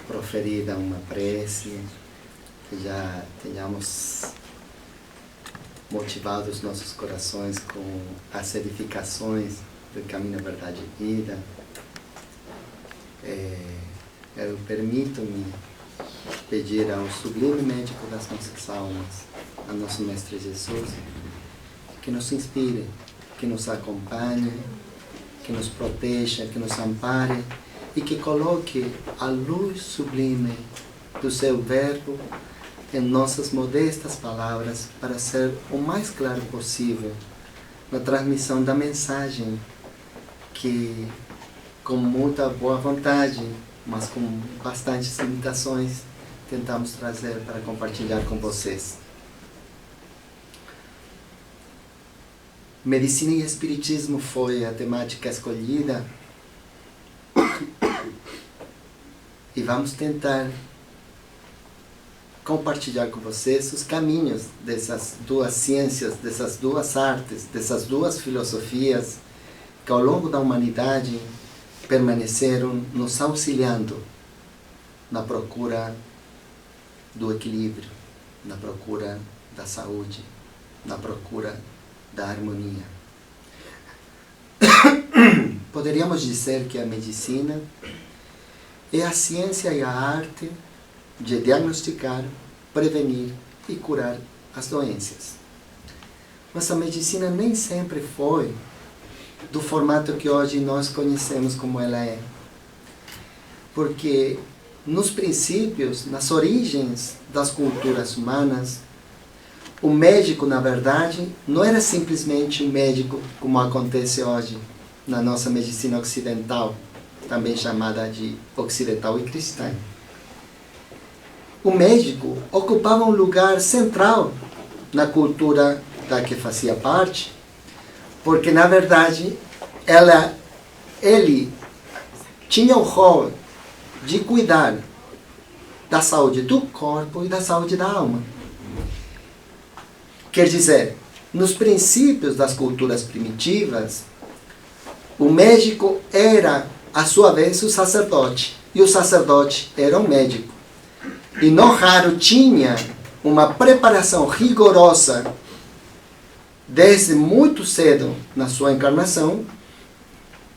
proferida uma prece, que já tenhamos motivado os nossos corações com as edificações do caminho, verdade e vida. Eu permito-me pedir ao sublime médico das nossas almas, a nosso Mestre Jesus, que nos inspire, que nos acompanhe, que nos proteja, que nos ampare e que coloque a luz sublime do seu verbo em nossas modestas palavras para ser o mais claro possível na transmissão da mensagem que, com muita boa vontade, mas com bastantes limitações, tentamos trazer para compartilhar com vocês. Medicina e Espiritismo foi a temática escolhida e vamos tentar compartilhar com vocês os caminhos dessas duas ciências, dessas duas artes, dessas duas filosofias que ao longo da humanidade permaneceram nos auxiliando na procura do equilíbrio, na procura da saúde, na procura da harmonia. Poderíamos dizer que a medicina é a ciência e a arte de diagnosticar, prevenir e curar as doenças. Mas a medicina nem sempre foi do formato que hoje nós conhecemos como ela é. Porque nos princípios, nas origens das culturas humanas, o médico, na verdade, não era simplesmente um médico como acontece hoje na nossa medicina ocidental, também chamada de ocidental e cristã. O médico ocupava um lugar central na cultura da que fazia parte, porque, na verdade, ele tinha o rol de cuidar da saúde do corpo e da saúde da alma. Quer dizer, nos princípios das culturas primitivas, o médico era, à sua vez, o sacerdote, e o sacerdote era um médico. E não raro tinha uma preparação rigorosa desde muito cedo na sua encarnação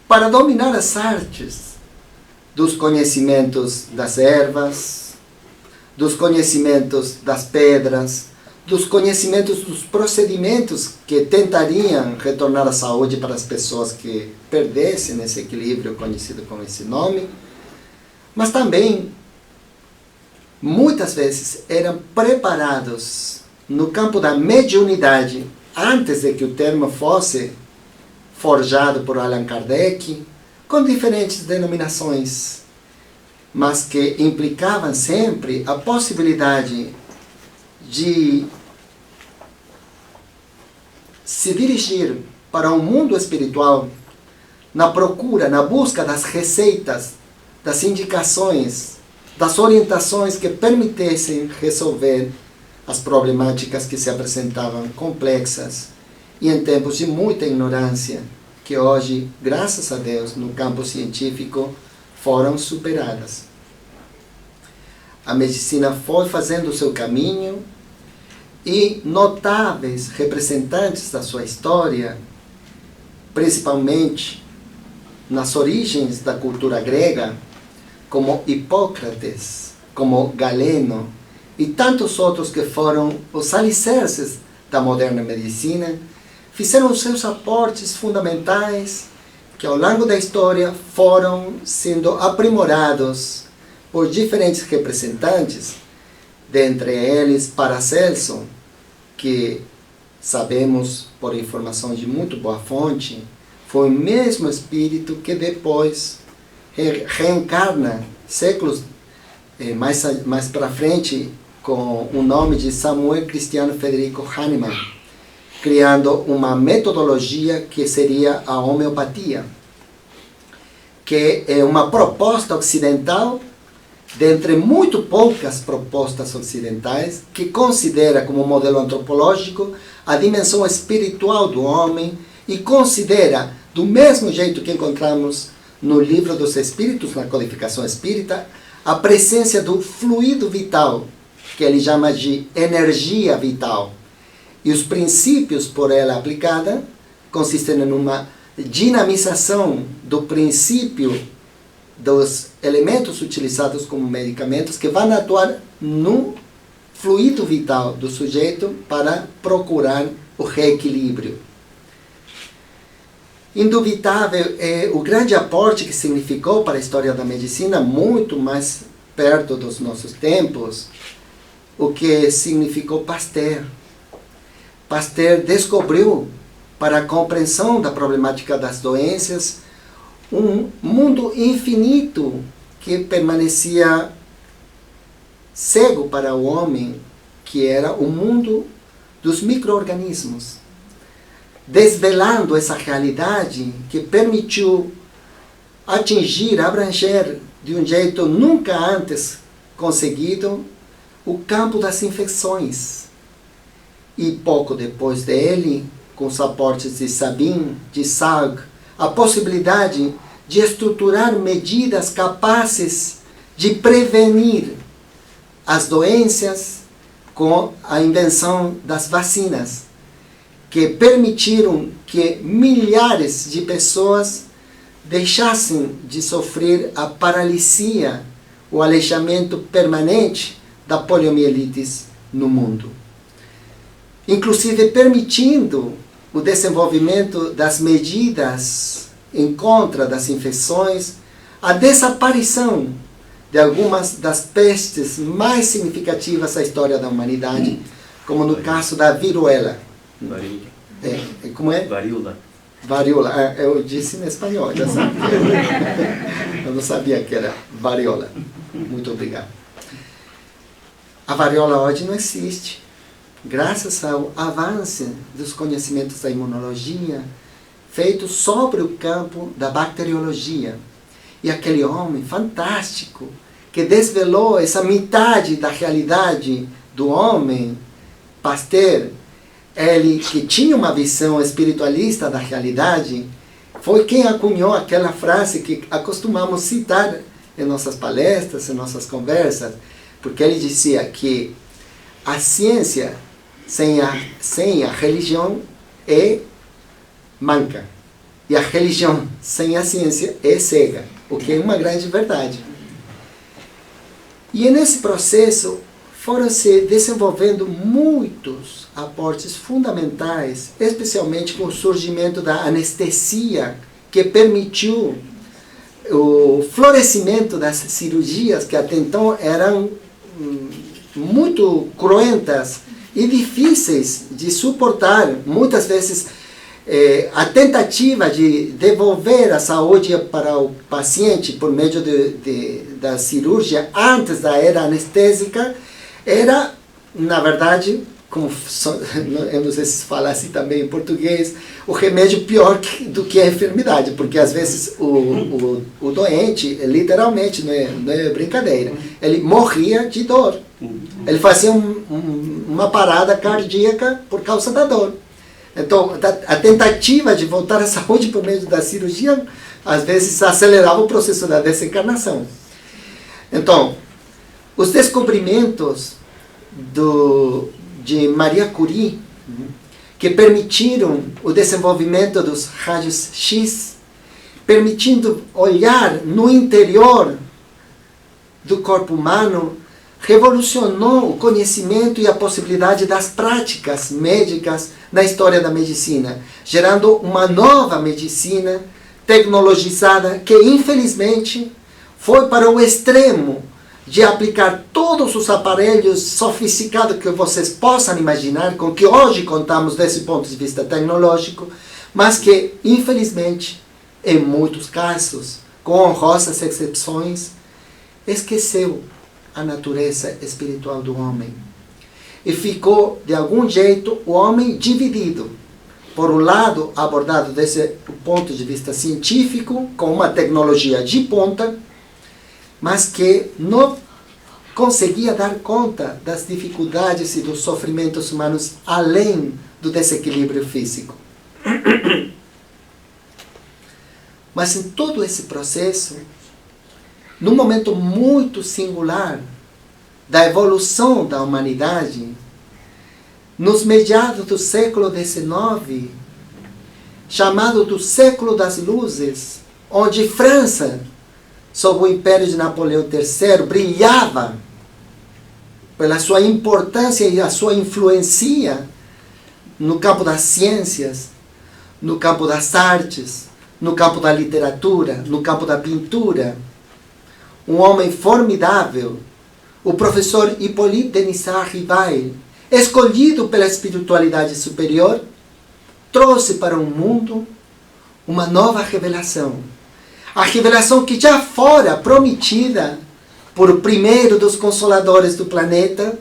para dominar as artes dos conhecimentos das ervas, dos conhecimentos das pedras, dos conhecimentos dos procedimentos que tentariam retornar a saúde para as pessoas que perdessem esse equilíbrio conhecido com esse nome, mas também muitas vezes eram preparados no campo da mediunidade antes de que o termo fosse forjado por Allan Kardec, com diferentes denominações, mas que implicavam sempre a possibilidade de se dirigir para o mundo espiritual na procura, na busca das receitas, das indicações, das orientações que permitissem resolver as problemáticas que se apresentavam complexas e em tempos de muita ignorância, que hoje, graças a Deus, no campo científico, foram superadas. A medicina foi fazendo o seu caminho e notáveis representantes da sua história, principalmente nas origens da cultura grega, como Hipócrates, como Galeno e tantos outros que foram os alicerces da moderna medicina, fizeram os seus aportes fundamentais que ao longo da história foram sendo aprimorados por diferentes representantes, dentre eles Paracelso, que sabemos por informação de muito boa fonte, foi o mesmo espírito que depois reencarna séculos mais para frente com o nome de Samuel Cristiano Federico Hahnemann, criando uma metodologia que seria a homeopatia, que é uma proposta ocidental, dentre muito poucas propostas ocidentais, que considera como modelo antropológico a dimensão espiritual do homem e considera, do mesmo jeito que encontramos no Livro dos Espíritos, na codificação espírita, a presença do fluido vital, que ele chama de energia vital. E os princípios por ela aplicada consistem em uma dinamização do princípio dos elementos utilizados como medicamentos que vão atuar no fluido vital do sujeito para procurar o reequilíbrio. Indubitável é o grande aporte que significou para a história da medicina, muito mais perto dos nossos tempos, o que significou Pasteur. Pasteur descobriu, para a compreensão da problemática das doenças, um mundo infinito que permanecia cego para o homem, que era o mundo dos micro-organismos, desvelando essa realidade que permitiu atingir, abranger de um jeito nunca antes conseguido o campo das infecções. E pouco depois dele, com os aportes de Sabin, de Salk, a possibilidade de estruturar medidas capazes de prevenir as doenças com a invenção das vacinas, que permitiram que milhares de pessoas deixassem de sofrer a paralisia, o aleijamento permanente da poliomielite no mundo. Inclusive permitindo o desenvolvimento das medidas em contra das infecções, a desaparição de algumas das pestes mais significativas da história da humanidade, como no caso da viruela. Varíola. Como é? Varíola. Varíola. Eu disse em espanhol, já sabia. Eu não sabia que era varíola. Muito obrigado. A varíola hoje não existe. Graças ao avanço dos conhecimentos da imunologia, feitos sobre o campo da bacteriologia. E aquele homem fantástico, que desvelou essa metade da realidade do homem, Pasteur, ele que tinha uma visão espiritualista da realidade, foi quem acunhou aquela frase que acostumamos citar em nossas palestras, em nossas conversas, porque ele dizia que a ciência sem a religião é manca, e a religião sem a ciência é cega, o que é uma grande verdade. E nesse processo foram se desenvolvendo muitos aportes fundamentais, especialmente com o surgimento da anestesia, que permitiu o florescimento das cirurgias que até então eram muito cruentas e difíceis de suportar. Muitas vezes a tentativa de devolver a saúde para o paciente por meio da cirurgia antes da era anestésica era, na verdade, como eu não sei se fala assim também em português, o remédio pior do que a enfermidade, porque às vezes o doente, literalmente, não é brincadeira, ele morria de dor. Ele fazia uma parada cardíaca por causa da dor. Então, a tentativa de voltar à saúde por meio da cirurgia, às vezes acelerava o processo da desencarnação. Então, os descobrimentos de Maria Curie, que permitiram o desenvolvimento dos raios X, permitindo olhar no interior do corpo humano, revolucionou o conhecimento e a possibilidade das práticas médicas na história da medicina, gerando uma nova medicina tecnologizada que, infelizmente, foi para o extremo de aplicar todos os aparelhos sofisticados que vocês possam imaginar, com que hoje contamos desse ponto de vista tecnológico, mas que, infelizmente, em muitos casos, com honrosas exceções, esqueceu a natureza espiritual do homem. E ficou, de algum jeito, o homem dividido. Por um lado, abordado desse ponto de vista científico, com uma tecnologia de ponta, mas que não conseguia dar conta das dificuldades e dos sofrimentos humanos além do desequilíbrio físico. Mas em todo esse processo, num momento muito singular da evolução da humanidade, nos meados do século XIX, chamado do século das luzes, onde França, sob o império de Napoleão III, brilhava pela sua importância e a sua influência no campo das ciências, no campo das artes, no campo da literatura, no campo da pintura. Um homem formidável, o professor Hippolyte Denisard Rivail, escolhido pela espiritualidade superior, trouxe para o mundo uma nova revelação. A revelação que já fora prometida por o primeiro dos consoladores do planeta,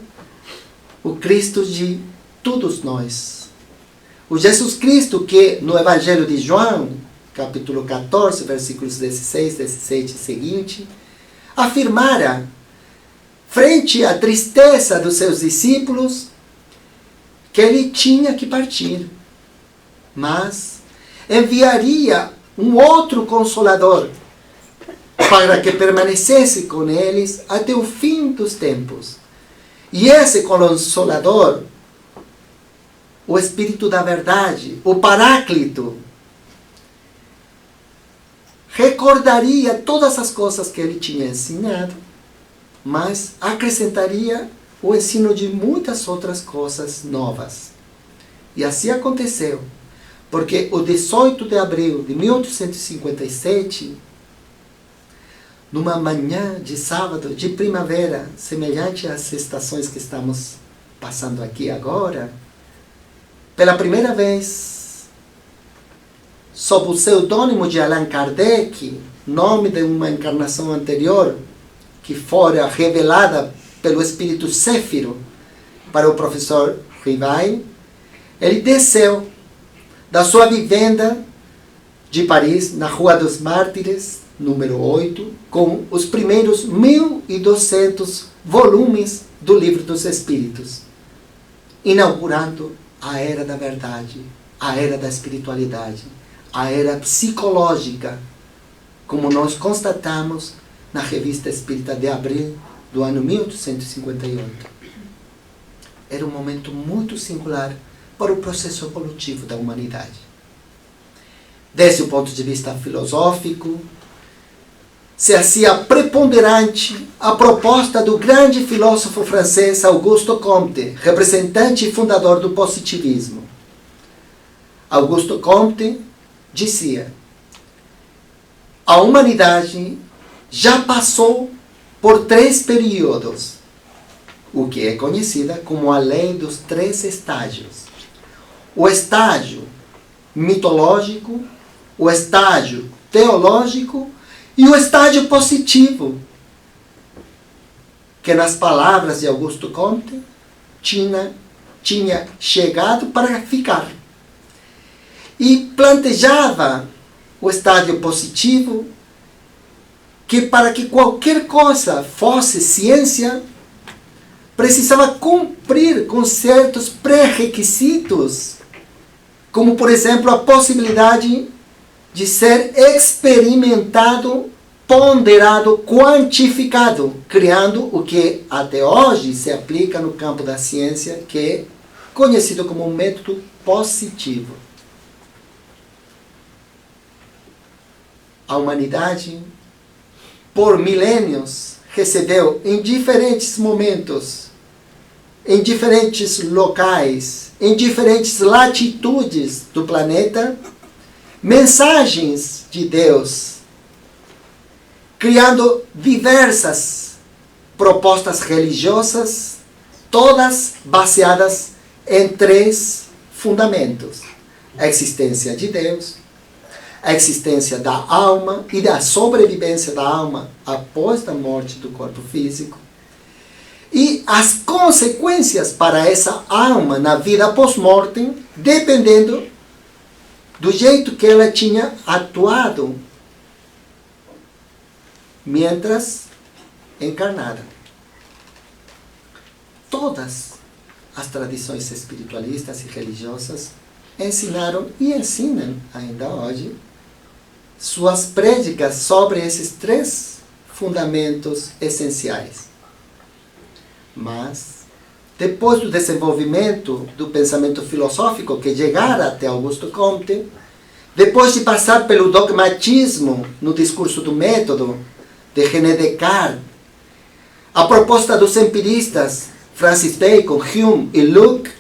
o Cristo de todos nós. O Jesus Cristo que no Evangelho de João, capítulo 14, versículos 16, 17 e seguinte, afirmara, frente à tristeza dos seus discípulos, que ele tinha que partir, mas enviaria um outro Consolador para que permanecesse com eles até o fim dos tempos. E esse Consolador, o Espírito da Verdade, o Paráclito, recordaria todas as coisas que ele tinha ensinado, mas acrescentaria o ensino de muitas outras coisas novas. E assim aconteceu, porque o 18 de abril de 1857, numa manhã de sábado de primavera, semelhante às estações que estamos passando aqui agora, pela primeira vez, sob o pseudônimo de Allan Kardec, nome de uma encarnação anterior, que fora revelada pelo Espírito Céfiro para o professor Rivail, ele desceu da sua vivenda de Paris, na Rua dos Mártires, número 8, com os primeiros 1.200 volumes do Livro dos Espíritos, inaugurando a era da verdade, a era da espiritualidade, a era psicológica, como nós constatamos na Revista Espírita de abril do ano 1858. Era um momento muito singular para o processo evolutivo da humanidade. Desde o ponto de vista filosófico, se hacía preponderante a proposta do grande filósofo francês Auguste Comte, representante e fundador do positivismo. Auguste Comte dizia: a humanidade já passou por 3 períodos, o que é conhecida como a lei dos 3 estágios. O estágio mitológico, o estágio teológico e o estágio positivo, que nas palavras de Auguste Comte tinha chegado para ficar. E plantejava o estágio positivo, que para que qualquer coisa fosse ciência, precisava cumprir com certos pré-requisitos, como, por exemplo, a possibilidade de ser experimentado, ponderado, quantificado, criando o que até hoje se aplica no campo da ciência, que é conhecido como um método positivo. A humanidade, por milênios, recebeu em diferentes momentos, em diferentes locais, em diferentes latitudes do planeta, mensagens de Deus, criando diversas propostas religiosas, todas baseadas em 3 fundamentos: a existência de Deus, a existência da alma e da sobrevivência da alma após a morte do corpo físico, e as consequências para essa alma na vida pós-mortem, dependendo do jeito que ela tinha atuado mientras encarnada. Todas as tradições espiritualistas e religiosas ensinaram e ensinam ainda hoje suas prédicas sobre esses 3 fundamentos essenciais. Mas, depois do desenvolvimento do pensamento filosófico que chegara até Augusto Comte, depois de passar pelo dogmatismo no discurso do método de René Descartes, a proposta dos empiristas Francis Bacon, Hume e Locke,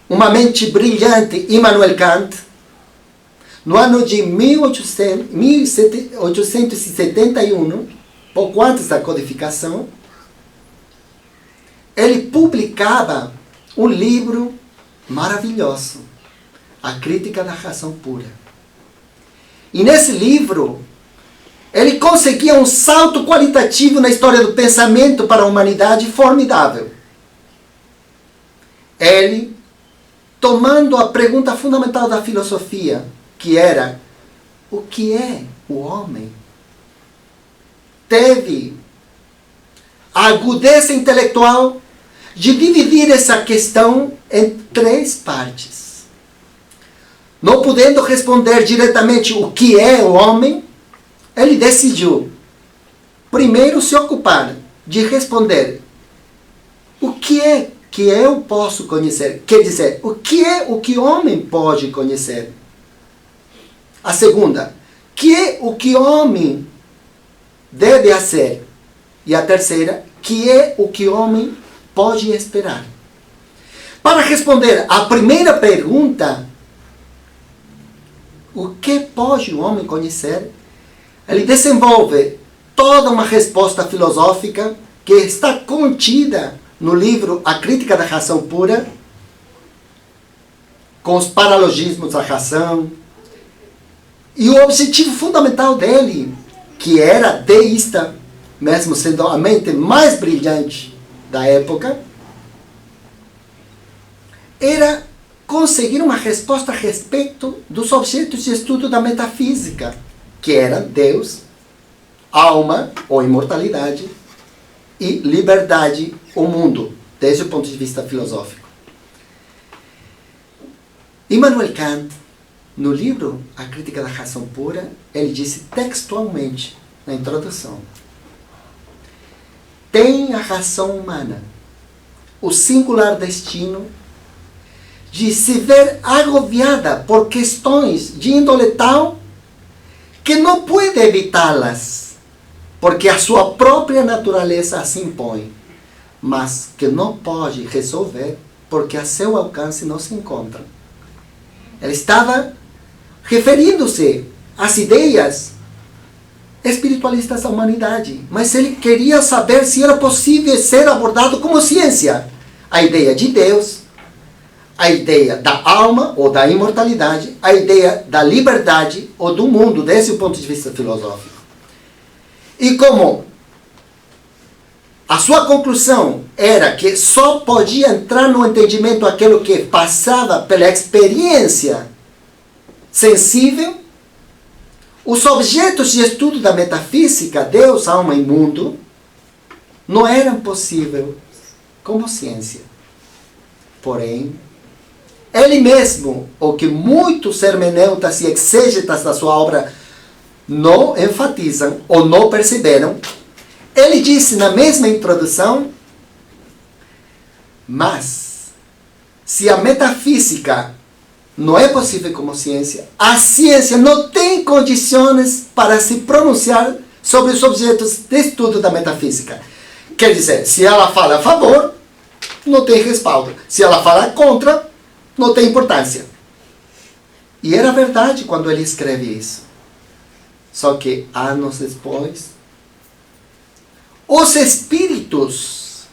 uma mente brilhante, Immanuel Kant, no ano de 1871, pouco antes da codificação, ele publicava um livro maravilhoso, A Crítica da Razão Pura. E nesse livro, ele conseguia um salto qualitativo na história do pensamento para a humanidade formidável. Ele, tomando a pergunta fundamental da filosofia, que era, o que é o homem? Teve a agudeza intelectual de dividir essa questão em 3 partes. Não podendo responder diretamente o que é o homem, ele decidiu primeiro se ocupar de responder o que é que eu posso conhecer. Quer dizer, o que é o que o homem pode conhecer? A segunda, que é o que o homem deve fazer? E a terceira, que é o que o homem pode esperar? Para responder à primeira pergunta, o que pode o homem conhecer? Ele desenvolve toda uma resposta filosófica que está contida no livro A Crítica da Razão Pura, com os paralogismos da razão. E o objetivo fundamental dele, que era deísta, mesmo sendo a mente mais brilhante da época, era conseguir uma resposta a respeito dos objetos de estudo da metafísica, que eram Deus, alma ou imortalidade e liberdade ou mundo, desde o ponto de vista filosófico. Immanuel Kant, no livro A Crítica da Razão Pura, ele disse textualmente, na introdução: tem a razão humana o singular destino de se ver agobiada por questões de índole tal que não pode evitá-las, porque a sua própria natureza assim impõe, mas que não pode resolver porque a seu alcance não se encontra. Ele estava referindo-se às ideias espiritualistas da humanidade, mas ele queria saber se era possível ser abordado como ciência. A ideia de Deus, a ideia da alma ou da imortalidade, a ideia da liberdade ou do mundo, desde o ponto de vista filosófico. E como a sua conclusão era que só podia entrar no entendimento aquilo que passava pela experiência sensível, os objetos de estudo da metafísica, Deus, alma e mundo, não eram possíveis como ciência. Porém, ele mesmo, o que muitos hermeneutas e exégetas da sua obra não enfatizam ou não perceberam, ele disse na mesma introdução: mas, se a metafísica não é possível como ciência, a ciência não tem condições para se pronunciar sobre os objetos de estudo da metafísica. Quer dizer, se ela fala a favor, não tem respaldo. Se ela fala contra, não tem importância. E era verdade quando ele escreve isso. Só que, anos depois, os espíritos,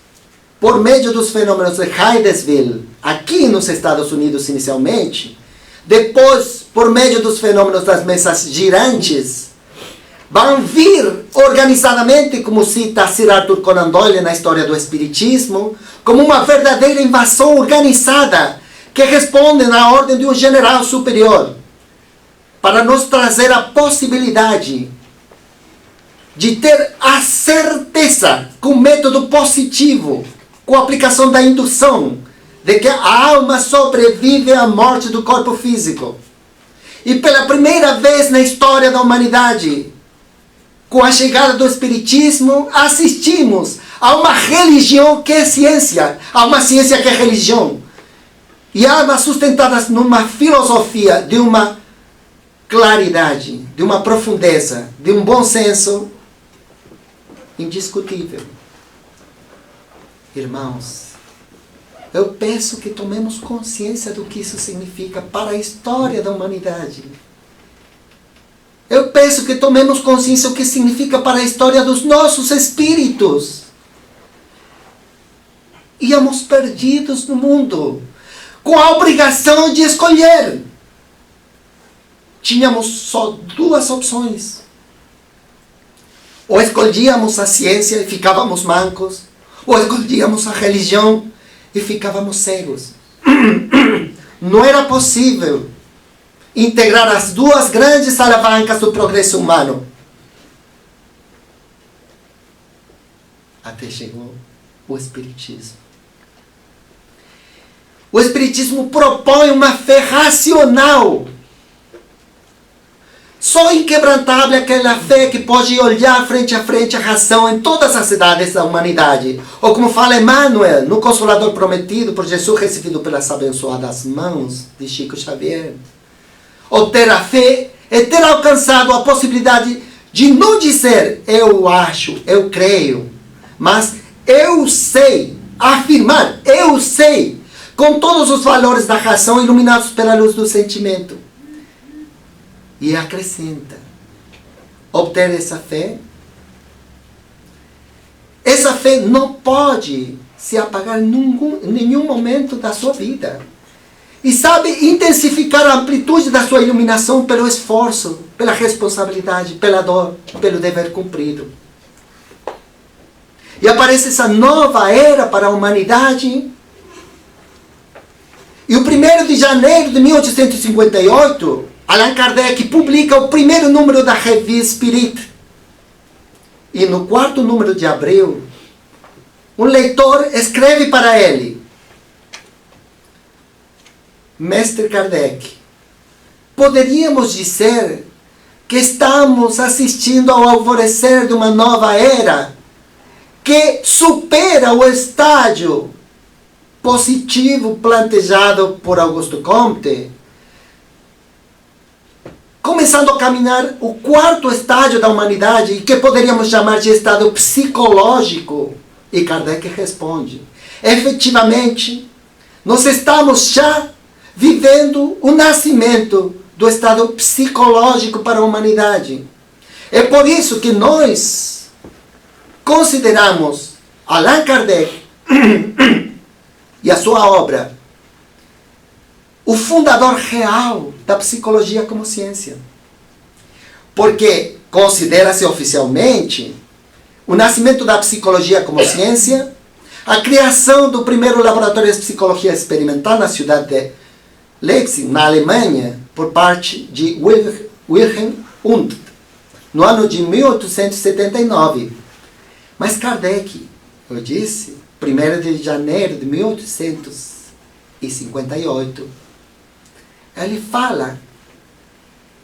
por meio dos fenômenos de Hydesville, aqui nos Estados Unidos inicialmente, depois, por meio dos fenômenos das mesas girantes, vão vir organizadamente, como cita Sir Arthur Conan Doyle na História do Espiritismo, como uma verdadeira invasão organizada, que responde na ordem de um general superior, para nos trazer a possibilidade de ter a certeza, com método positivo, com a aplicação da indução, de que a alma sobrevive à morte do corpo físico. E pela primeira vez na história da humanidade, com a chegada do Espiritismo, assistimos a uma religião que é ciência, a uma ciência que é religião. E ambas sustentadas numa filosofia de uma claridade, de uma profundeza, de um bom senso indiscutível. Irmãos, eu peço que tomemos consciência do que isso significa para a história da humanidade. Eu peço que tomemos consciência do que significa para a história dos nossos espíritos. Íamos perdidos no mundo, com a obrigação de escolher. Tínhamos só duas opções. Ou escolhíamos a ciência e ficávamos mancos, ou escolhíamos a religião e ficávamos cegos. Não era possível integrar as duas grandes alavancas do progresso humano. Até chegou o Espiritismo. O Espiritismo propõe uma fé racional. Só inquebrantável é aquela fé que pode olhar frente a frente a razão em todas as idades da humanidade. Ou como fala Emmanuel, no Consolador Prometido por Jesus, recebido pelas abençoadas mãos de Chico Xavier. Ou ter a fé é ter alcançado a possibilidade de não dizer eu acho, eu creio, mas eu sei, afirmar, eu sei, com todos os valores da razão iluminados pela luz do sentimento. E acrescenta, obter essa fé não pode se apagar em nenhum momento da sua vida. E sabe intensificar a amplitude da sua iluminação pelo esforço, pela responsabilidade, pela dor, pelo dever cumprido. E aparece essa nova era para a humanidade. E o 1º de janeiro de 1858, Allan Kardec publica o primeiro número da Revista Spirit. E no 4º número de abril, um leitor escreve para ele: Mestre Kardec, poderíamos dizer que estamos assistindo ao alvorecer de uma nova era que supera o estágio positivo planejado por Augusto Comte, começando a caminhar o 4º estágio da humanidade, que poderíamos chamar de estado psicológico. E Kardec responde: efetivamente, nós estamos já vivendo o nascimento do estado psicológico para a humanidade. É por isso que nós consideramos Allan Kardec e a sua obra o fundador real da psicologia como ciência. Porque considera-se oficialmente o nascimento da psicologia como ciência, a criação do primeiro laboratório de psicologia experimental na cidade de Leipzig, na Alemanha, por parte de Wilhelm Wundt, no ano de 1879. Mas Kardec, eu disse, 1º de janeiro de 1858, ele fala,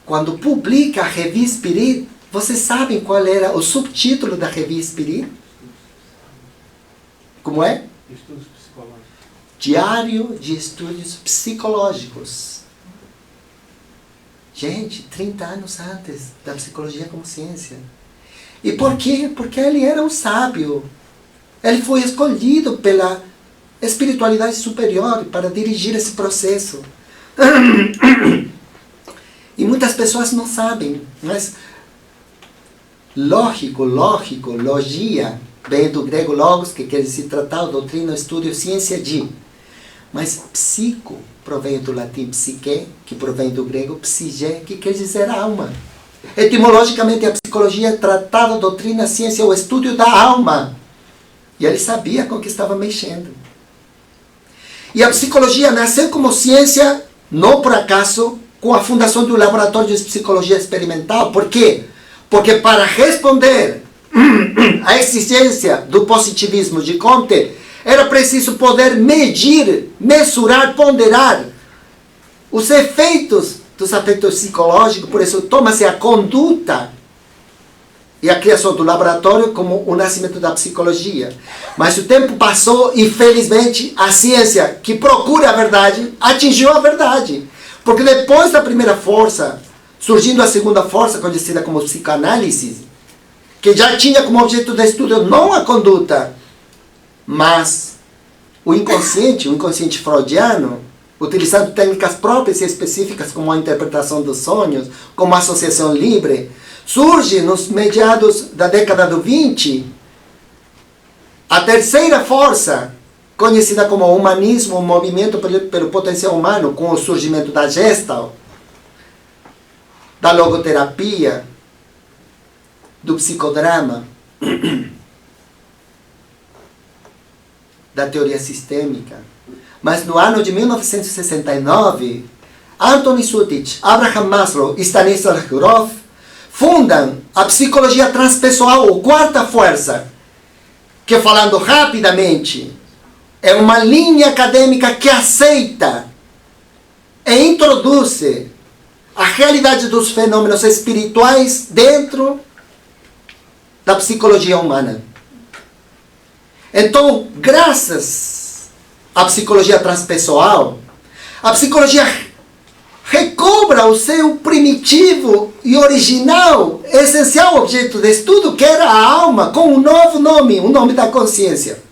quando publica a Revista Spirit, vocês sabem qual era o subtítulo da Revista Spirit? Como é? Estudos psicológicos. Diário de Estudos Psicológicos. Gente, 30 anos antes da psicologia como ciência. E por quê? Porque ele era um sábio. Ele foi escolhido pela espiritualidade superior para dirigir esse processo. E muitas pessoas não sabem, mas logia, vem do grego logos, que quer dizer tratado, doutrina, estudo, ciência de. Mas psico provém do latim psique, que provém do grego psige, que quer dizer alma. Etimologicamente, a psicologia é tratado, doutrina, ciência, o estudo da alma. E ele sabia com o que estava mexendo. E a psicologia nasceu como ciência, não por acaso, com a fundação do Laboratório de Psicologia Experimental. Por quê? Porque para responder à exigência do positivismo de Comte, era preciso poder medir, mensurar, ponderar os efeitos dos aspectos psicológicos. Por isso, toma-se a conduta e a criação do laboratório como o nascimento da psicologia. Mas o tempo passou e, felizmente, a ciência que procura a verdade atingiu a verdade. Porque depois da primeira força, surgindo a segunda força, conhecida como psicanálise, que já tinha como objeto de estudo não a conduta, mas o inconsciente freudiano, utilizando técnicas próprias e específicas como a interpretação dos sonhos, como a associação livre, surge nos meados da década do 20 a terceira força, conhecida como humanismo, o movimento pelo potencial humano, com o surgimento da Gestalt, da logoterapia, do psicodrama, da teoria sistêmica. Mas no ano de 1969, Anthony Sutic, Abraham Maslow e Stanislav Grof fundam a psicologia transpessoal, ou quarta força, que, falando rapidamente, é uma linha acadêmica que aceita e introduz a realidade dos fenômenos espirituais dentro da psicologia humana. Então, graças à psicologia transpessoal, a psicologia recobra o seu primitivo e original, essencial objeto de estudo, que era a alma, com um novo nome, o nome da consciência.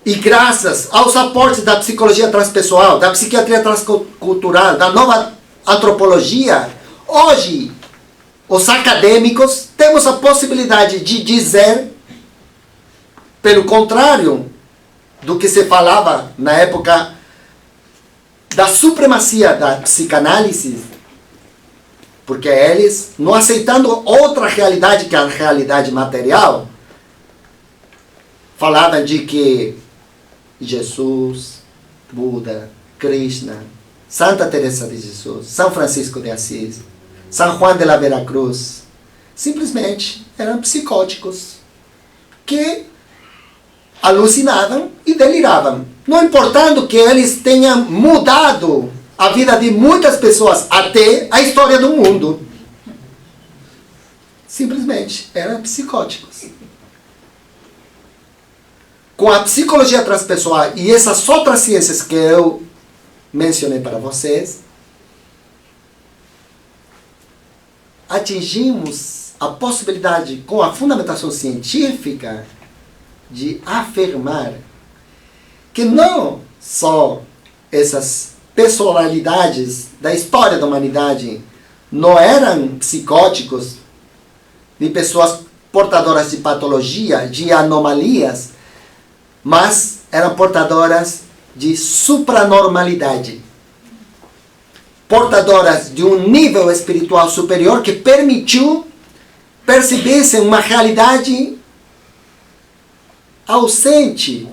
E graças aos aportes da psicologia transpessoal, da psiquiatria transcultural, da nova antropologia, hoje, os acadêmicos temos a possibilidade de dizer, pelo contrário do que se falava na época da supremacia da psicanálise, porque eles, não aceitando outra realidade que a realidade material, falavam de que Jesus, Buda, Krishna, Santa Teresa de Jesus, São Francisco de Assis, São Juan de la Veracruz, simplesmente eram psicóticos que alucinavam e deliravam. Não importando que eles tenham mudado a vida de muitas pessoas, até a história do mundo. Simplesmente eram psicóticos. Com a psicologia transpessoal e essas outras ciências que eu mencionei para vocês, atingimos a possibilidade, com a fundamentação científica, de afirmar que não só essas personalidades da história da humanidade não eram psicóticos, de pessoas portadoras de patologia, de anomalias, mas eram portadoras de supranormalidade, portadoras de um nível espiritual superior que permitiu perceberem uma realidade ausente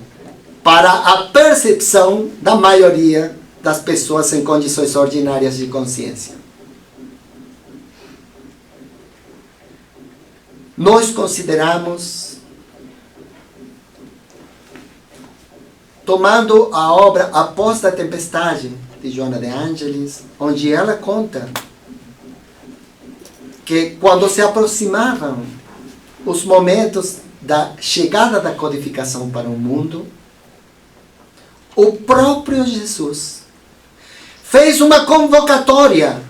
para a percepção da maioria das pessoas em condições ordinárias de consciência. Nós consideramos, tomando a obra Após da Tempestade, de Joana de Ângeles, onde ela conta que quando se aproximavam os momentos da chegada da codificação para o mundo, o próprio Jesus fez uma convocatória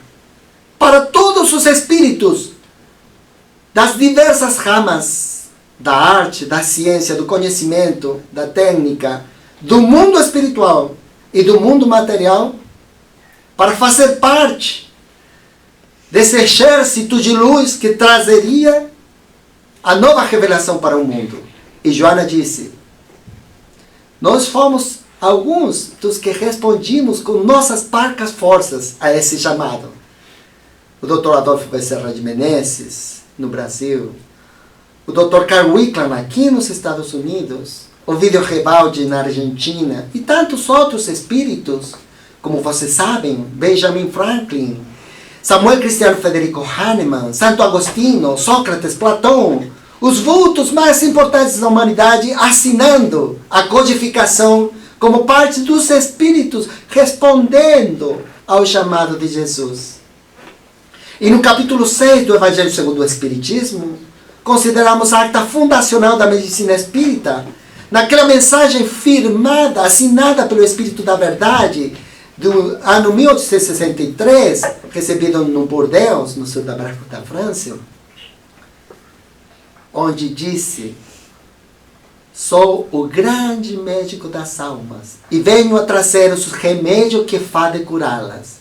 para todos os espíritos das diversas ramas da arte, da ciência, do conhecimento, da técnica, do mundo espiritual e do mundo material, para fazer parte desse exército de luz que trazeria a nova revelação para o mundo. E Joana disse: nós fomos alguns dos que respondimos com nossas parcas forças a esse chamado. O Dr. Adolfo Becerra de Menezes, no Brasil, o Dr. Carl Wickland aqui nos Estados Unidos, o Ovidio Rebaldi na Argentina, e tantos outros espíritos, como vocês sabem, Benjamin Franklin, Samuel Cristiano Federico Hahnemann, Santo Agostinho, Sócrates, Platão, os vultos mais importantes da humanidade assinando a codificação como parte dos espíritos respondendo ao chamado de Jesus. E no capítulo 6 do Evangelho segundo o Espiritismo, consideramos a acta fundacional da medicina espírita, naquela mensagem firmada, assinada pelo Espírito da Verdade, do ano 1863, recebido no Bordeaux, no sul da França, onde disse: sou o grande médico das almas e venho a trazer os remédios que fazem curá-las.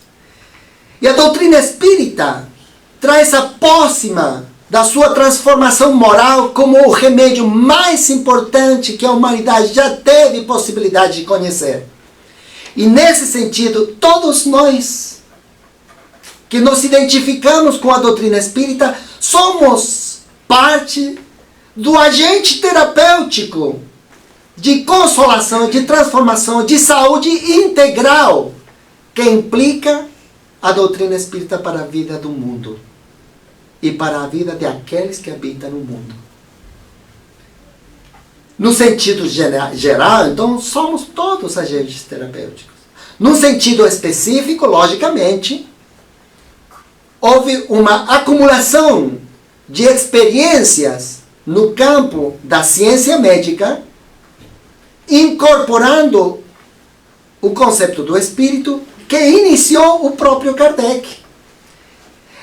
E a doutrina espírita traz a pócima da sua transformação moral como o remédio mais importante que a humanidade já teve possibilidade de conhecer. E nesse sentido, todos nós que nos identificamos com a doutrina espírita somos parte do agente terapêutico de consolação, de transformação, de saúde integral que implica a doutrina espírita para a vida do mundo e para a vida de aqueles que habitam no mundo. No sentido geral, então, somos todos agentes terapêuticos. No sentido específico, logicamente, houve uma acumulação de experiências no campo da ciência médica, incorporando o conceito do espírito que iniciou o próprio Kardec.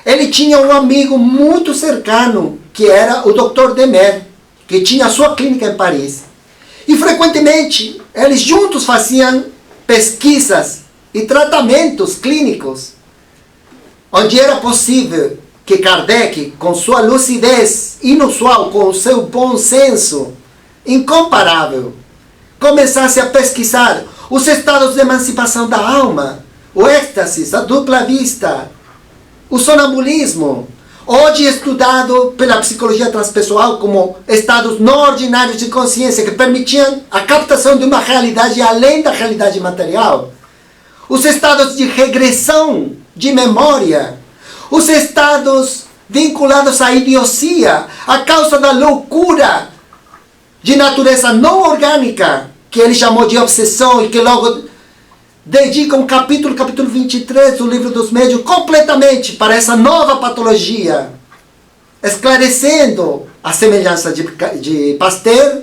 Ele tinha um amigo muito cercano, que era o Dr. Demer, que tinha a sua clínica em Paris. E frequentemente, eles juntos faziam pesquisas e tratamentos clínicos, onde era possível que Kardec, com sua lucidez inusual, com o seu bom senso incomparável, começasse a pesquisar os estados de emancipação da alma, o êxtase, a dupla vista, o sonambulismo, hoje estudado pela psicologia transpessoal como estados não ordinários de consciência que permitiam a captação de uma realidade além da realidade material, os estados de regressão de memória, os estados vinculados à idiocia, a causa da loucura de natureza não orgânica, que ele chamou de obsessão e que logo dedica um capítulo 23 do Livro dos Médiuns completamente para essa nova patologia, esclarecendo a semelhança de Pasteur,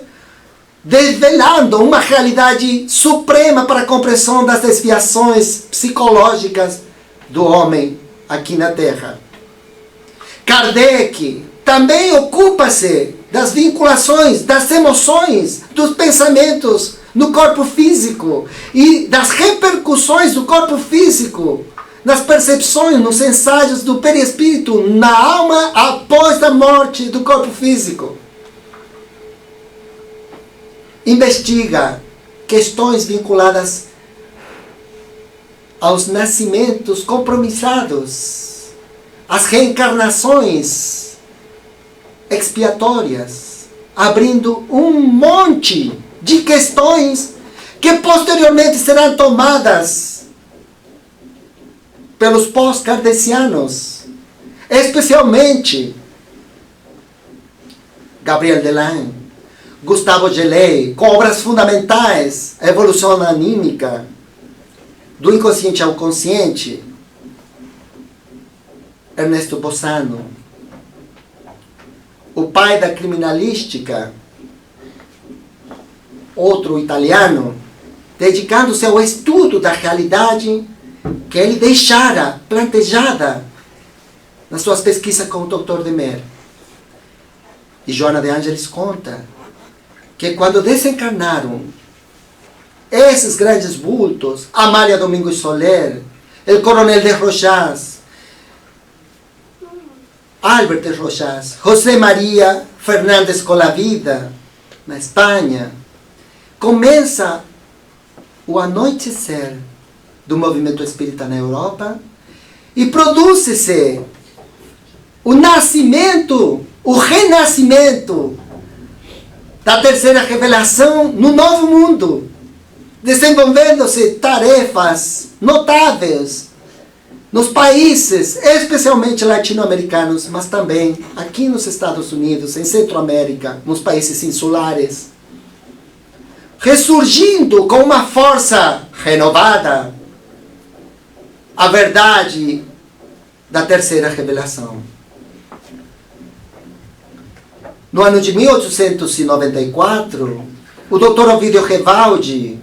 desvelando uma realidade suprema para a compreensão das desviações psicológicas do homem aqui na Terra. Kardec também ocupa-se das vinculações, das emoções, dos pensamentos no corpo físico e das repercussões do corpo físico nas percepções, nos ensaios do perispírito, na alma após a morte do corpo físico. Investiga questões vinculadas aos nascimentos compromissados, às reencarnações expiatórias, abrindo um monte de questões que posteriormente serão tomadas pelos pós-kardecianos, especialmente Gabriel Delaine, Gustavo Gelei, com obras fundamentais, a evolução anímica, do inconsciente ao consciente, Ernesto Bossano, o pai da criminalística, outro italiano, dedicando-se ao estudo da realidade que ele deixara plantejada nas suas pesquisas com o Dr. Demer. E Joana de Ângeles conta que quando desencarnaram esses grandes vultos, Amália Domingos Soler, o Coronel de Rojas, Albert de Rojas, José María Fernández Colavida, na Espanha, começa o anoitecer do movimento espírita na Europa e produz-se o nascimento, o renascimento da terceira revelação no Novo Mundo, desenvolvendo-se tarefas notáveis nos países, especialmente latino-americanos, mas também aqui nos Estados Unidos, em Centro-América, nos países insulares, ressurgindo com uma força renovada a verdade da terceira revelação. No ano de 1894, o Dr. Ovidio Revaldi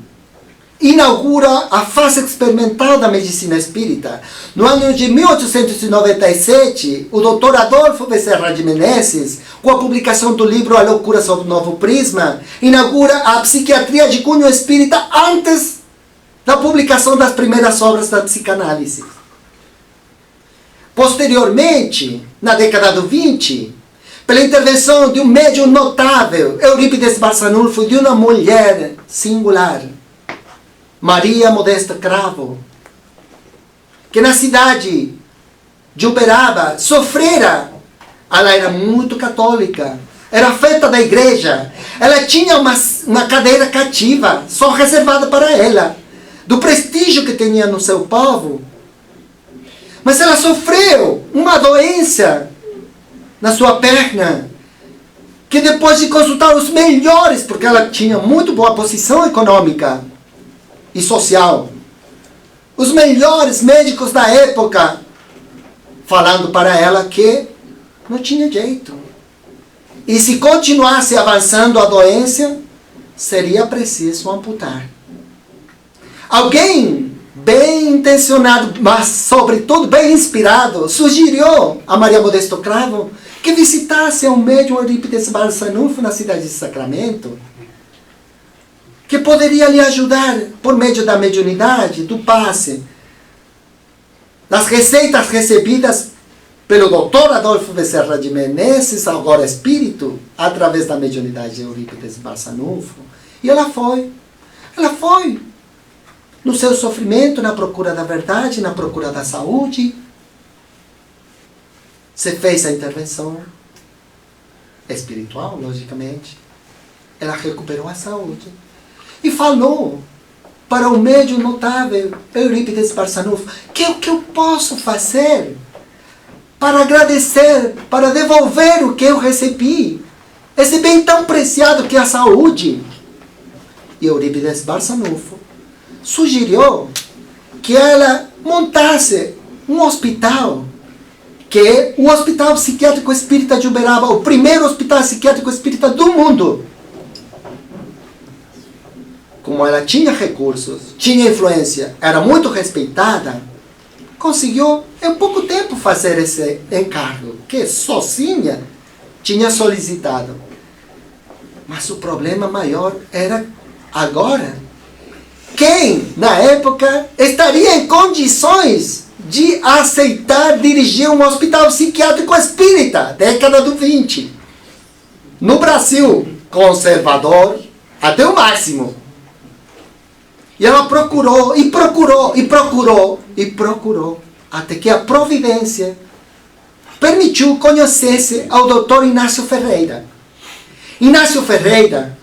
inaugura a fase experimental da medicina espírita. No ano de 1897, o Dr. Adolfo Becerra de Menezes, com a publicação do livro A Loucura sob o Novo Prisma, inaugura a psiquiatria de cunho espírita antes da publicação das primeiras obras da psicanálise. Posteriormente, na década do 20, pela intervenção de um médium notável, Eurípides Barçanufo, e de uma mulher singular, Maria Modesta Cravo, que na cidade de Uberaba sofrera. Ela era muito católica, era feita da igreja, ela tinha uma cadeira cativa, só reservada para ela, do prestígio que tinha no seu povo. Mas ela sofreu uma doença na sua perna, que depois de consultar os melhores, porque ela tinha muito boa posição econômica e social, os melhores médicos da época, falando para ela que não tinha jeito. E se continuasse avançando a doença, seria preciso amputar. Alguém bem intencionado, mas sobretudo bem inspirado, sugeriu a Maria Modesto Cravo que visitasse o médium Eurípides Barçanufo na cidade de Sacramento, que poderia lhe ajudar por meio da mediunidade, do passe, das receitas recebidas pelo Dr. Adolfo Becerra de Menezes, agora espírito, através da mediunidade de Eurípides Barçanufo. E ela foi. Ela foi. No seu sofrimento, na procura da verdade, na procura da saúde. Se fez a intervenção espiritual, logicamente. Ela recuperou a saúde. E falou para o médium notável Eurípides Barçanufo: que o que eu posso fazer para agradecer, para devolver o que eu recebi, esse bem tão preciado que é a saúde? E Eurípides Barçanufo sugeriu que ela montasse um hospital, que é o Hospital Psiquiátrico Espírita de Uberaba, o primeiro hospital psiquiátrico espírita do mundo. Como ela tinha recursos, tinha influência, era muito respeitada, conseguiu em pouco tempo fazer esse encargo, que sozinha tinha solicitado. Mas o problema maior era agora. Quem, na época, estaria em condições de aceitar dirigir um hospital psiquiátrico espírita, década do 20? No Brasil, conservador, até o máximo. E ela procurou, e procurou, e procurou, e procurou, até que a providência permitiu conhecesse ao Dr. Inácio Ferreira. Inácio Ferreira,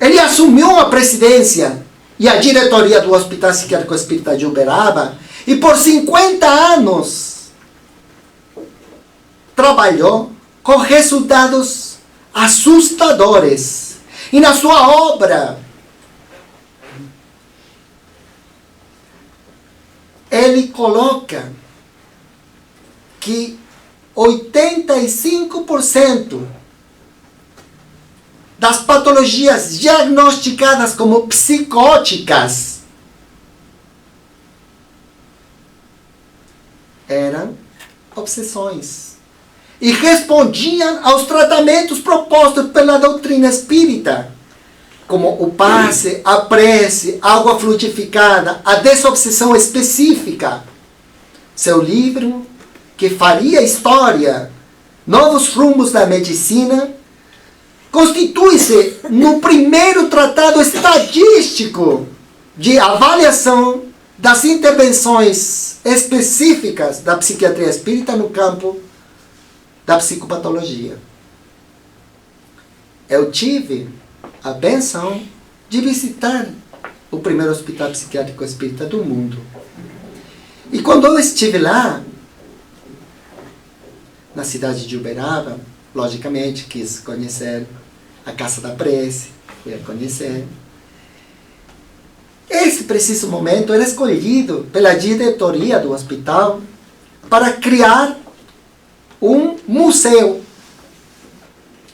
ele assumiu a presidência e a diretoria do Hospital Psiquiátrico Espírita de Uberaba, e por 50 anos trabalhou com resultados assustadores. E na sua obra, ele coloca que 85% das patologias diagnosticadas como psicóticas eram obsessões e respondiam aos tratamentos propostos pela doutrina espírita, como o passe, a prece, água frutificada, a desobsessão específica. Seu livro, que faria história, Novos Rumos da Medicina, constitui-se no primeiro tratado estadístico de avaliação das intervenções específicas da psiquiatria espírita no campo da psicopatologia. Eu tive a benção de visitar o primeiro hospital psiquiátrico espírita do mundo. E quando eu estive lá, na cidade de Uberaba, logicamente quis conhecer a Casa da Prece, fui a conhecer. Esse preciso momento era escolhido pela diretoria do hospital para criar um museu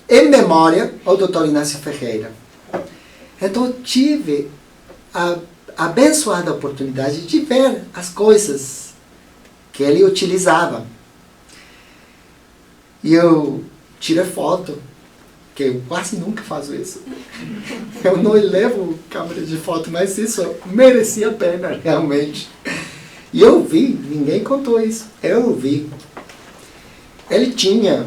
em memória ao Dr. Inácio Ferreira. Então eu tive a abençoada oportunidade de ver as coisas que ele utilizava. E eu tirei foto, que eu quase nunca faço isso. Eu não levo câmera de foto, mas isso merecia a pena, realmente. E eu vi, ninguém contou isso, eu vi. Ele tinha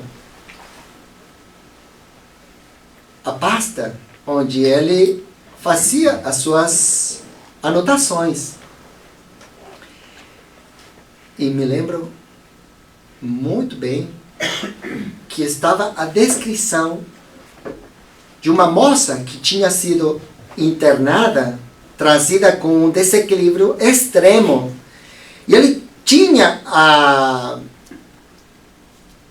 a pasta onde ele fazia as suas anotações. E me lembro muito bem que estava a descrição de uma moça que tinha sido internada, trazida com um desequilíbrio extremo. E ele tinha a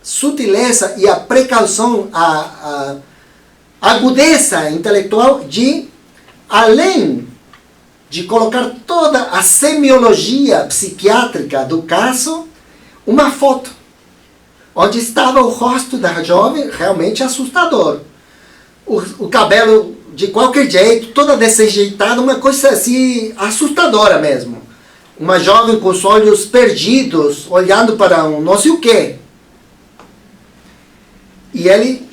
sutileza e a precaução, a agudeza intelectual de, além de colocar toda a semiologia psiquiátrica do caso, uma foto, onde estava o rosto da jovem, realmente assustador. O cabelo de qualquer jeito, toda desajeitada, uma coisa assim, assustadora mesmo. Uma jovem com os olhos perdidos, olhando para um não sei o quê. E ele,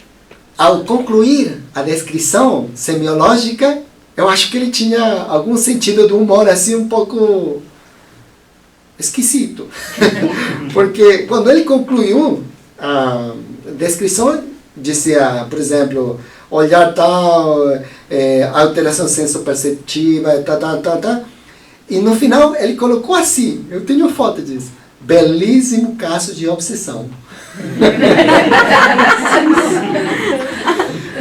ao concluir a descrição semiológica, eu acho que ele tinha algum sentido do humor assim um pouco esquisito. Porque quando ele concluiu a descrição, dizia, por exemplo, olhar tal, alteração senso-perceptiva, tá. E no final ele colocou assim, eu tenho foto disso, belíssimo caso de obsessão.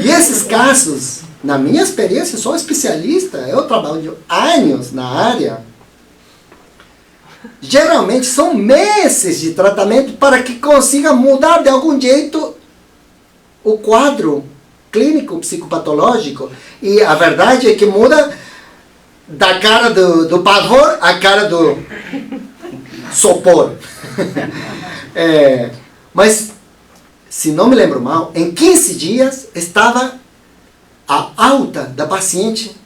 E esses casos, na minha experiência, sou especialista, eu trabalho anos na área, geralmente são meses de tratamento para que consiga mudar de algum jeito o quadro clínico psicopatológico. E a verdade é que muda da cara do pavor à cara do sopor. Mas, se não me lembro mal, em 15 dias estava a alta da paciente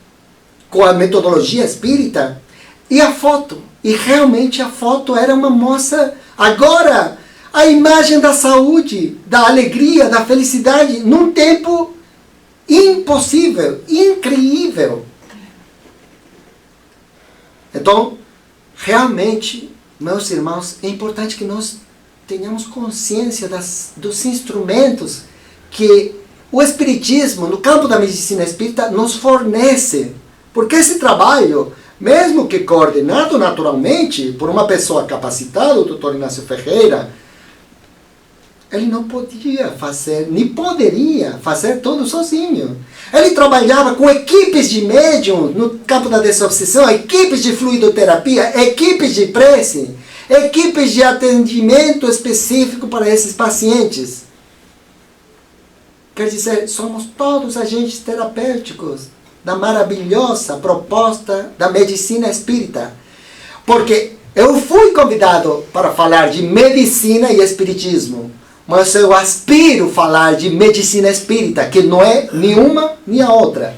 com a metodologia espírita e a foto. E realmente a foto era uma moça. Agora, a imagem da saúde, da alegria, da felicidade, num tempo impossível, incrível. Então, realmente, meus irmãos, é importante que nós tenhamos consciência dos instrumentos que o Espiritismo, no campo da medicina espírita, nos fornece. Porque esse trabalho, mesmo que coordenado naturalmente por uma pessoa capacitada, o Dr. Inácio Ferreira, ele não podia fazer, nem poderia fazer tudo sozinho. Ele trabalhava com equipes de médium no campo da desobsessão, equipes de fluidoterapia, equipes de prece, equipes de atendimento específico para esses pacientes. Quer dizer, somos todos agentes terapêuticos da maravilhosa proposta da medicina espírita. Porque eu fui convidado para falar de medicina e espiritismo, mas eu aspiro a falar de medicina espírita, que não é nenhuma nem a outra.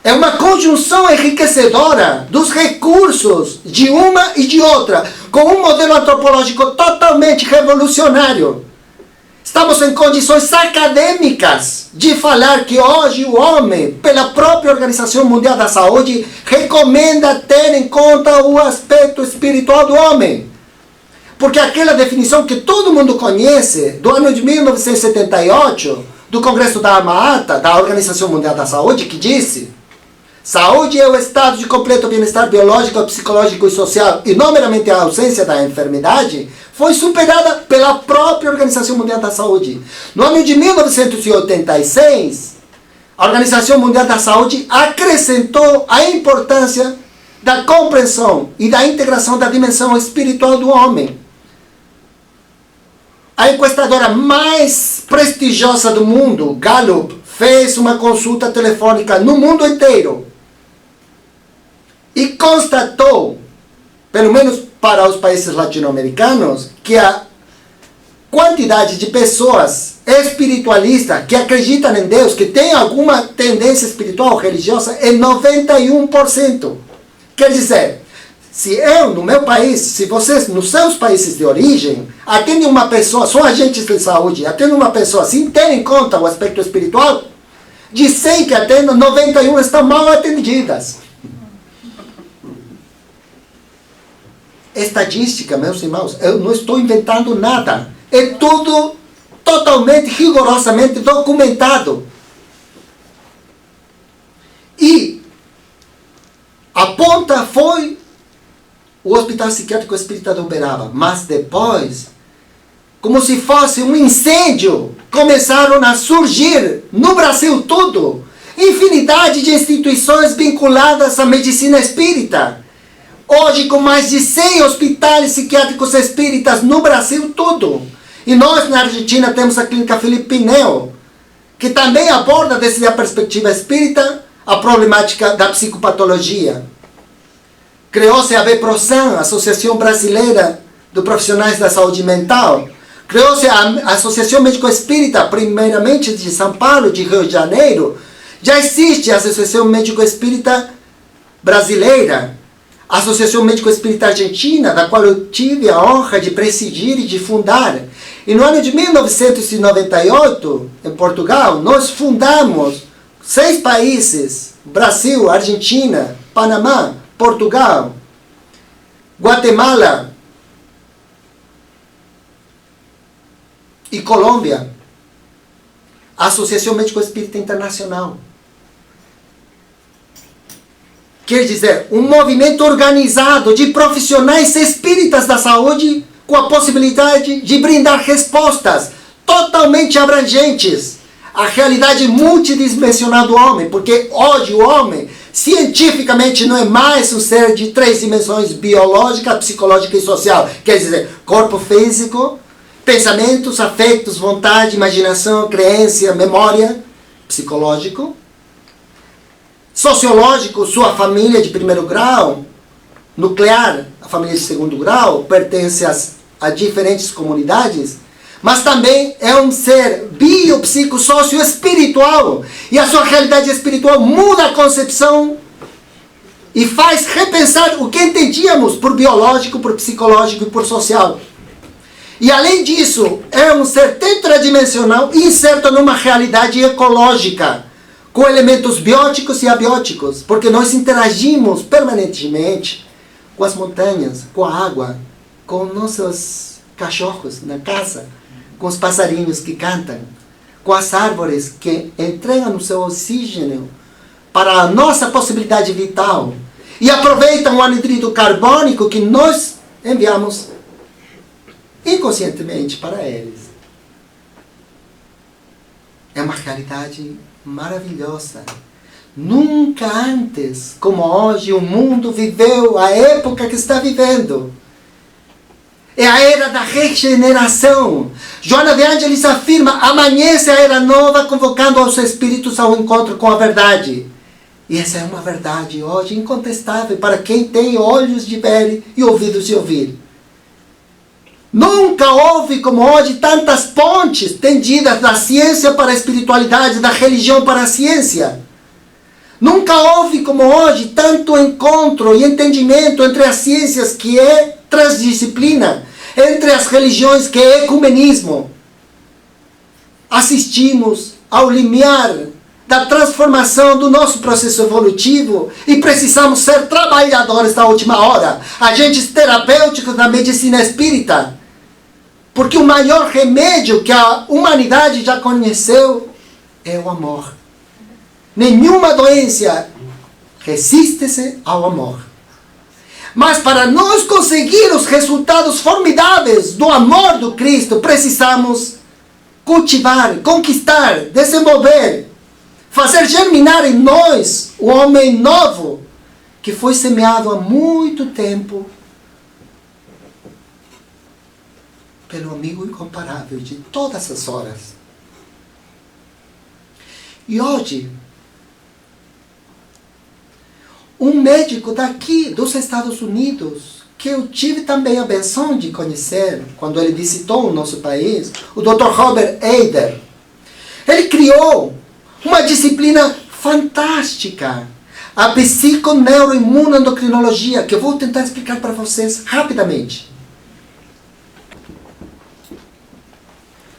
É uma conjunção enriquecedora dos recursos de uma e de outra, com um modelo antropológico totalmente revolucionário. Estamos em condições acadêmicas de falar que hoje o homem, pela própria Organização Mundial da Saúde, recomenda ter em conta o aspecto espiritual do homem. Porque aquela definição que todo mundo conhece, do ano de 1978, do Congresso da Alma Ata, da Organização Mundial da Saúde, que disse: saúde é o estado de completo bem-estar biológico, psicológico e social, e não meramente a ausência da enfermidade, foi superada pela própria Organização Mundial da Saúde. No ano de 1986, a Organização Mundial da Saúde acrescentou a importância da compreensão e da integração da dimensão espiritual do homem. A enquestadora mais prestigiosa do mundo, Gallup, fez uma consulta telefônica no mundo inteiro e constatou, pelo menos para os países latino-americanos que a quantidade de pessoas espiritualistas que acreditam em Deus, que têm alguma tendência espiritual ou religiosa, é 91%. Quer dizer, se eu, no meu país, se vocês, nos seus países de origem, atendem uma pessoa, são agentes de saúde, atendem uma pessoa sem ter em conta o aspecto espiritual, de 100 que atendem, 91 estão mal atendidas. Estadística, meus irmãos, eu não estou inventando nada. É tudo totalmente, rigorosamente documentado. E a ponta foi o Hospital Psiquiátrico Espírita de Uberaba. Mas depois, como se fosse um incêndio, começaram a surgir no Brasil todo infinidade de instituições vinculadas à medicina espírita. Hoje, com mais de 100 hospitais psiquiátricos espíritas no Brasil todo. E nós, na Argentina, temos a Clínica Felipe Pinel, que também aborda, desde a perspectiva espírita, a problemática da psicopatologia. Criou-se a VEPROSAN, Associação Brasileira de Profissionais da Saúde Mental. Criou-se a Associação Médico Espírita, primeiramente de São Paulo, de Rio de Janeiro. Já existe a Associação Médico Espírita Brasileira, a Associação Médico Espírita Argentina, da qual eu tive a honra de presidir e de fundar. E no ano de 1998, em Portugal, nós fundamos 6 países: Brasil, Argentina, Panamá, Portugal, Guatemala e Colômbia, a Associação Médico Espírita Internacional. Quer dizer, um movimento organizado de profissionais espíritas da saúde com a possibilidade de brindar respostas totalmente abrangentes à realidade multidimensional do homem, porque hoje o homem cientificamente não é mais um ser de 3 dimensões: biológica, psicológica e social. Quer dizer, corpo físico, pensamentos, afetos, vontade, imaginação, crença, memória, psicológico, sociológico, sua família de primeiro grau, nuclear, a família de segundo grau, pertence a diferentes comunidades, mas também é um ser biopsicossócio-espiritual, e a sua realidade espiritual muda a concepção e faz repensar o que entendíamos por biológico, por psicológico e por social. E além disso, é um ser tetradimensional inserto numa realidade ecológica, com elementos bióticos e abióticos, porque nós interagimos permanentemente com as montanhas, com a água, com nossos cachorros na casa, com os passarinhos que cantam, com as árvores que entregam o seu oxígeno para a nossa possibilidade vital e aproveitam o anidrido carbônico que nós enviamos inconscientemente para eles. É uma realidade maravilhosa. Nunca antes, como hoje, o mundo viveu a época que está vivendo. É a era da regeneração. Joana de Ângeles afirma: amanhece a era nova, convocando os espíritos ao encontro com a verdade. E essa é uma verdade hoje incontestável para quem tem olhos de ver e ouvidos de ouvir. Nunca houve como hoje tantas pontes tendidas da ciência para a espiritualidade, da religião para a ciência. Nunca houve como hoje tanto encontro e entendimento entre as ciências, que é transdisciplina, entre as religiões, que é ecumenismo. Assistimos ao limiar da transformação do nosso processo evolutivo e precisamos ser trabalhadores da última hora, agentes terapêuticos da medicina espírita. Porque o maior remédio que a humanidade já conheceu é o amor. Nenhuma doença resiste-se ao amor. Mas para nós conseguir os resultados formidáveis do amor do Cristo, precisamos cultivar, conquistar, desenvolver, fazer germinar em nós o homem novo que foi semeado há muito tempo pelo amigo incomparável de todas as horas. E hoje, um médico daqui dos Estados Unidos, que eu tive também a benção de conhecer, quando ele visitou o nosso país, o Dr. Robert Eder. Ele criou uma disciplina fantástica, a psiconeuroimunoendocrinologia, que eu vou tentar explicar para vocês rapidamente.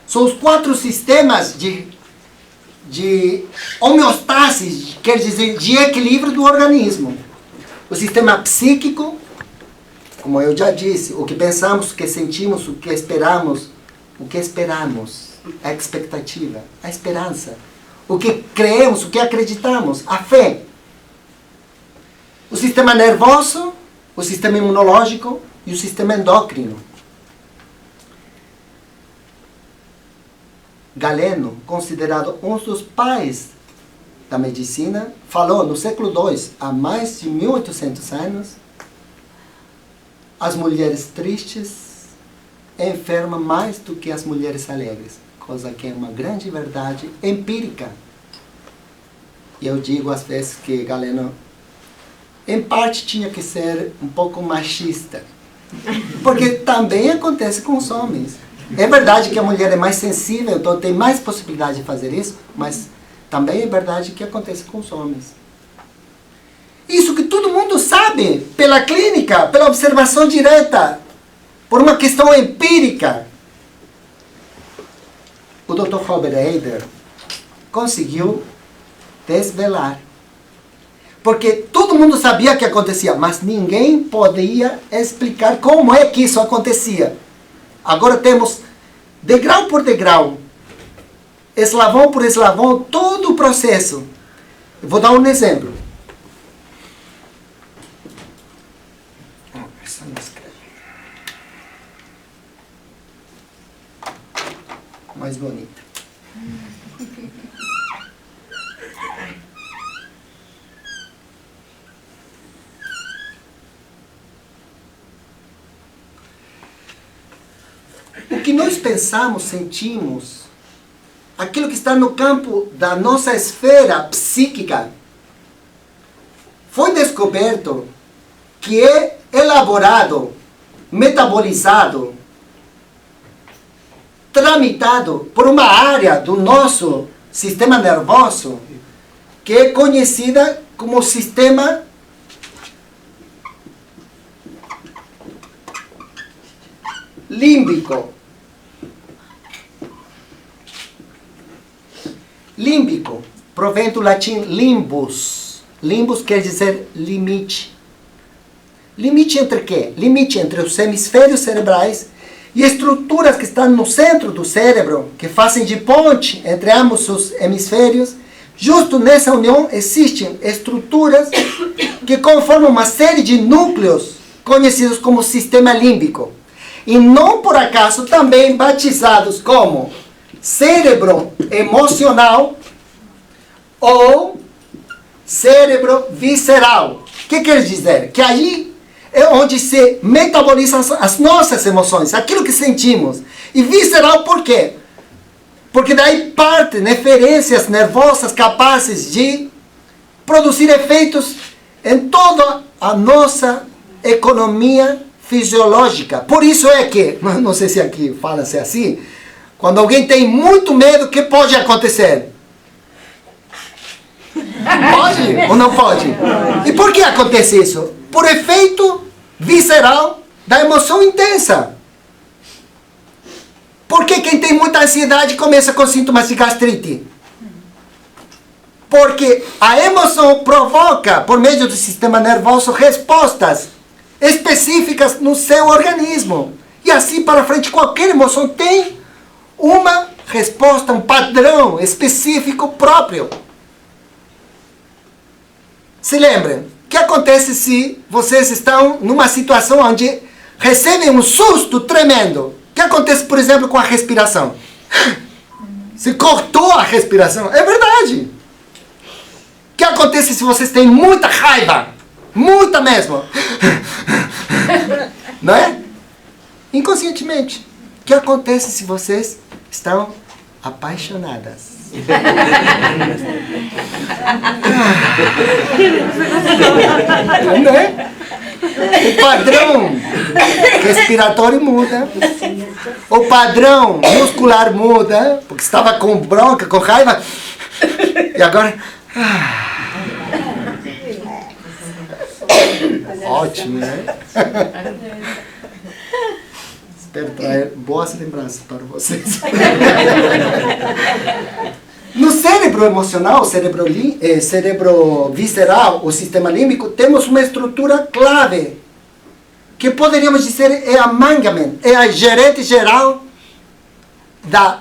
São os 4 sistemas de homeostase, quer dizer, de equilíbrio do organismo. O sistema psíquico, como eu já disse, o que pensamos, o que sentimos, o que esperamos, a expectativa, a esperança, o que creemos, o que acreditamos, a fé. O sistema nervoso, o sistema imunológico e o sistema endócrino. Galeno, considerado um dos pais da medicina, falou no século II, há mais de 1800 anos, as mulheres tristes enfermam mais do que as mulheres alegres, coisa que é uma grande verdade empírica. E eu digo às vezes que Galeno, em parte, tinha que ser um pouco machista, porque também acontece com os homens. É verdade que a mulher é mais sensível, então tem mais possibilidade de fazer isso, mas também é verdade que acontece com os homens. Isso que todo mundo sabe, pela clínica, pela observação direta, por uma questão empírica. O Dr. Robert Eder conseguiu desvelar. Porque todo mundo sabia que acontecia, mas ninguém podia explicar como é que isso acontecia. Agora temos, degrau por degrau, eslavão por eslavão, todo o processo. Eu vou dar um exemplo. Essa não escreve. Mais bonita. O que nós pensamos, sentimos, aquilo que está no campo da nossa esfera psíquica, foi descoberto que é elaborado, metabolizado, tramitado por uma área do nosso sistema nervoso que é conhecida como sistema límbico. Límbico provém do latim limbus. Limbus quer dizer limite. Limite entre quê? Limite entre os hemisférios cerebrais e estruturas que estão no centro do cérebro, que fazem de ponte entre ambos os hemisférios. Justo nessa união existem estruturas que conformam uma série de núcleos conhecidos como sistema límbico. E não por acaso também batizados como cérebro emocional ou cérebro visceral. O que quer dizer? Que aí é onde se metabolizam as nossas emoções, aquilo que sentimos. E visceral por quê? Porque daí partem referências nervosas capazes de produzir efeitos em toda a nossa economia fisiológica. Por isso é que, não sei se aqui fala-se assim, quando alguém tem muito medo, o que pode acontecer? Pode ou não pode? E por que acontece isso? Por efeito visceral da emoção intensa. Por que quem tem muita ansiedade começa com sintomas de gastrite? Porque a emoção provoca, por meio do sistema nervoso, respostas específicas no seu organismo. E assim para frente, qualquer emoção tem uma resposta, um padrão específico próprio. Se lembrem, o que acontece se vocês estão numa situação onde recebem um susto tremendo? O que acontece, por exemplo, com a respiração? Se cortou a respiração. É verdade. O que acontece se vocês têm muita raiva? Muita mesmo. Não é? Inconscientemente. O que acontece se vocês estão apaixonadas? Não é? O padrão respiratório muda. O padrão muscular muda, porque estava com bronca, com raiva. E agora... Ótimo, né? Espero trazer boas lembranças para vocês. No cérebro emocional, cérebro visceral, o sistema límbico, temos uma estrutura clave, que poderíamos dizer é a mangamen, é a gerente geral da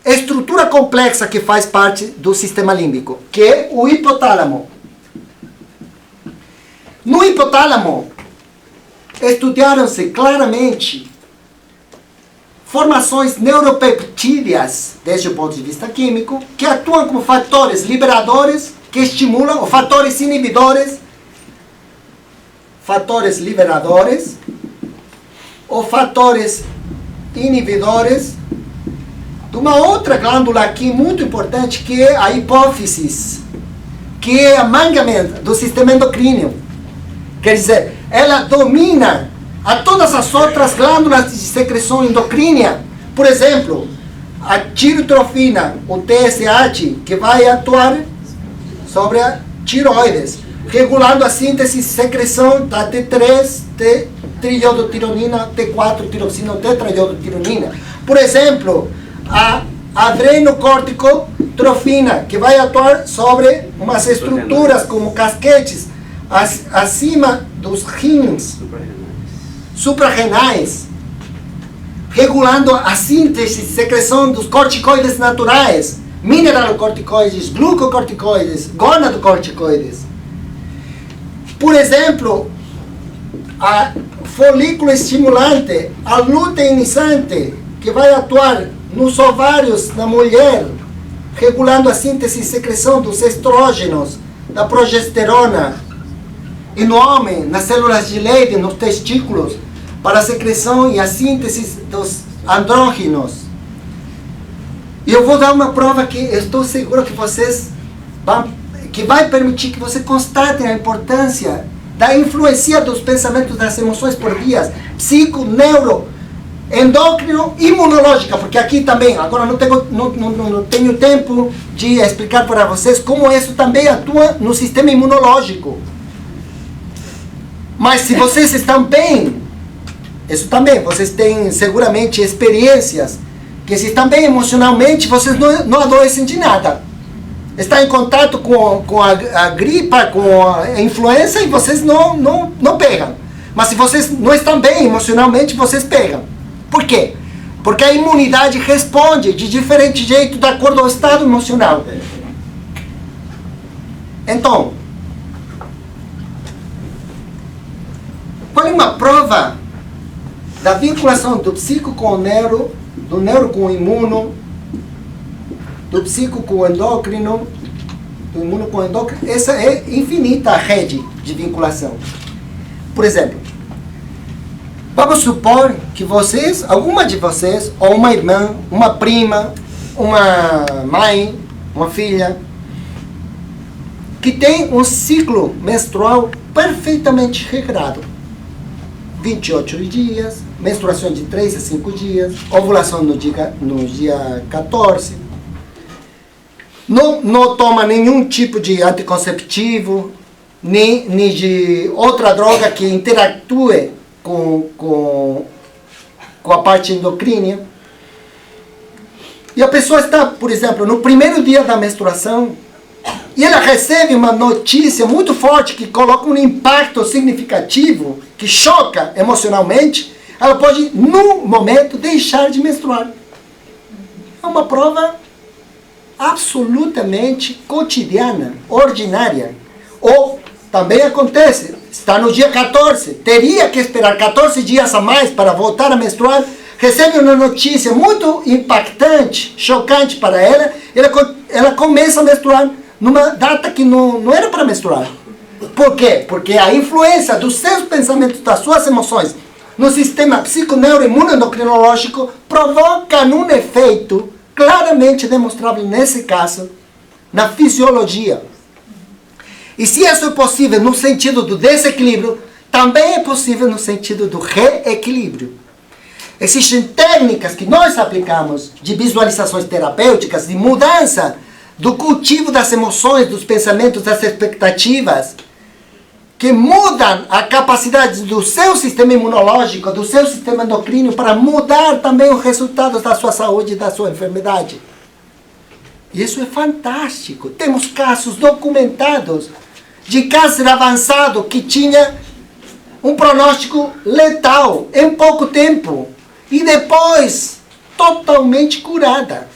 estrutura complexa que faz parte do sistema límbico, que é o hipotálamo. No hipotálamo, estudaram-se claramente formações neuropeptídeas, desde o ponto de vista químico, que atuam como fatores liberadores, que estimulam, ou fatores inibidores, fatores liberadores, ou fatores inibidores, de uma outra glândula aqui muito importante, que é a hipófise, que é a mangamento do sistema endocríneo. Quer dizer, ela domina a todas as outras glândulas de secreção endocrínia. Por exemplo, a tirotrofina, o TSH, que vai atuar sobre a tiroides, regulando a síntese e secreção da T3, T-triiodotironina, T4, tiroxina ou tetraiodotironina. Por exemplo, a adrenocorticotrofina, que vai atuar sobre umas estruturas como casquetes acima dos rins suprarrenais, regulando a síntese e secreção dos corticoides naturais, mineralocorticoides, glucocorticoides, gonadocorticoides. Por exemplo, a folículo estimulante, a luteinizante, que vai atuar nos ovários da mulher, regulando a síntese e secreção dos estrógenos, da progesterona, e no homem, nas células de Leydig, nos testículos, para a secreção e a síntese dos andrógenos. E eu vou dar uma prova que eu estou seguro que vocês que vai permitir que você constatem a importância da influência dos pensamentos, das emoções por vias psico, neuro, endócrino, imunológica, porque aqui também, agora não tenho tempo de explicar para vocês como isso também atua no sistema imunológico. Mas se vocês estão bem, isso também, vocês têm seguramente experiências, que se estão bem emocionalmente, vocês não adoecem de nada. Está em contato com a gripe, com a influenza, e vocês não pegam. Mas se vocês não estão bem emocionalmente, vocês pegam. Por quê? Porque a imunidade responde de diferente jeito de acordo ao estado emocional. Então, qual é uma prova da vinculação do psico com o neuro, do neuro com o imuno, do psico com o endócrino, do imuno com o endócrino? Essa é infinita a rede de vinculação. Por exemplo, vamos supor que vocês, alguma de vocês, ou uma irmã, uma prima, uma mãe, uma filha, que tem um ciclo menstrual perfeitamente regrado. 28 dias, menstruação de 3 a 5 dias, ovulação no dia 14. Não toma nenhum tipo de anticonceptivo, nem de outra droga que interactue com a parte endocrínia. E a pessoa está, por exemplo, no primeiro dia da menstruação, e ela recebe uma notícia muito forte que coloca um impacto significativo, que choca emocionalmente, ela pode, no momento, deixar de menstruar. É uma prova absolutamente cotidiana, ordinária. Ou também acontece, está no dia 14, teria que esperar 14 dias a mais para voltar a menstruar, recebe uma notícia muito impactante, chocante para ela, ela começa a menstruar numa data que não era para menstruar. Por quê? Porque a influência dos seus pensamentos, das suas emoções, no sistema psiconeuroimunoendocrinológico provoca um efeito claramente demonstrável nesse caso, na fisiologia. E se isso é possível no sentido do desequilíbrio, também é possível no sentido do reequilíbrio. Existem técnicas que nós aplicamos de visualizações terapêuticas, de mudança do cultivo das emoções, dos pensamentos, das expectativas, que mudam a capacidade do seu sistema imunológico, do seu sistema endocrino, para mudar também os resultados da sua saúde e da sua enfermidade. Isso é fantástico. Temos casos documentados de câncer avançado que tinha um pronóstico letal em pouco tempo e depois totalmente curada,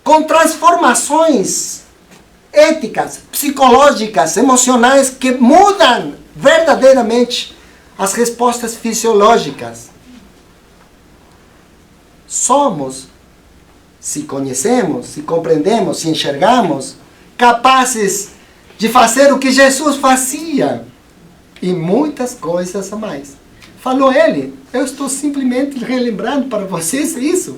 com transformações éticas, psicológicas, emocionais que mudam verdadeiramente as respostas fisiológicas. Somos, se conhecemos, se compreendemos, se enxergamos, capazes de fazer o que Jesus fazia e muitas coisas a mais. Falou ele, eu estou simplesmente relembrando para vocês isso.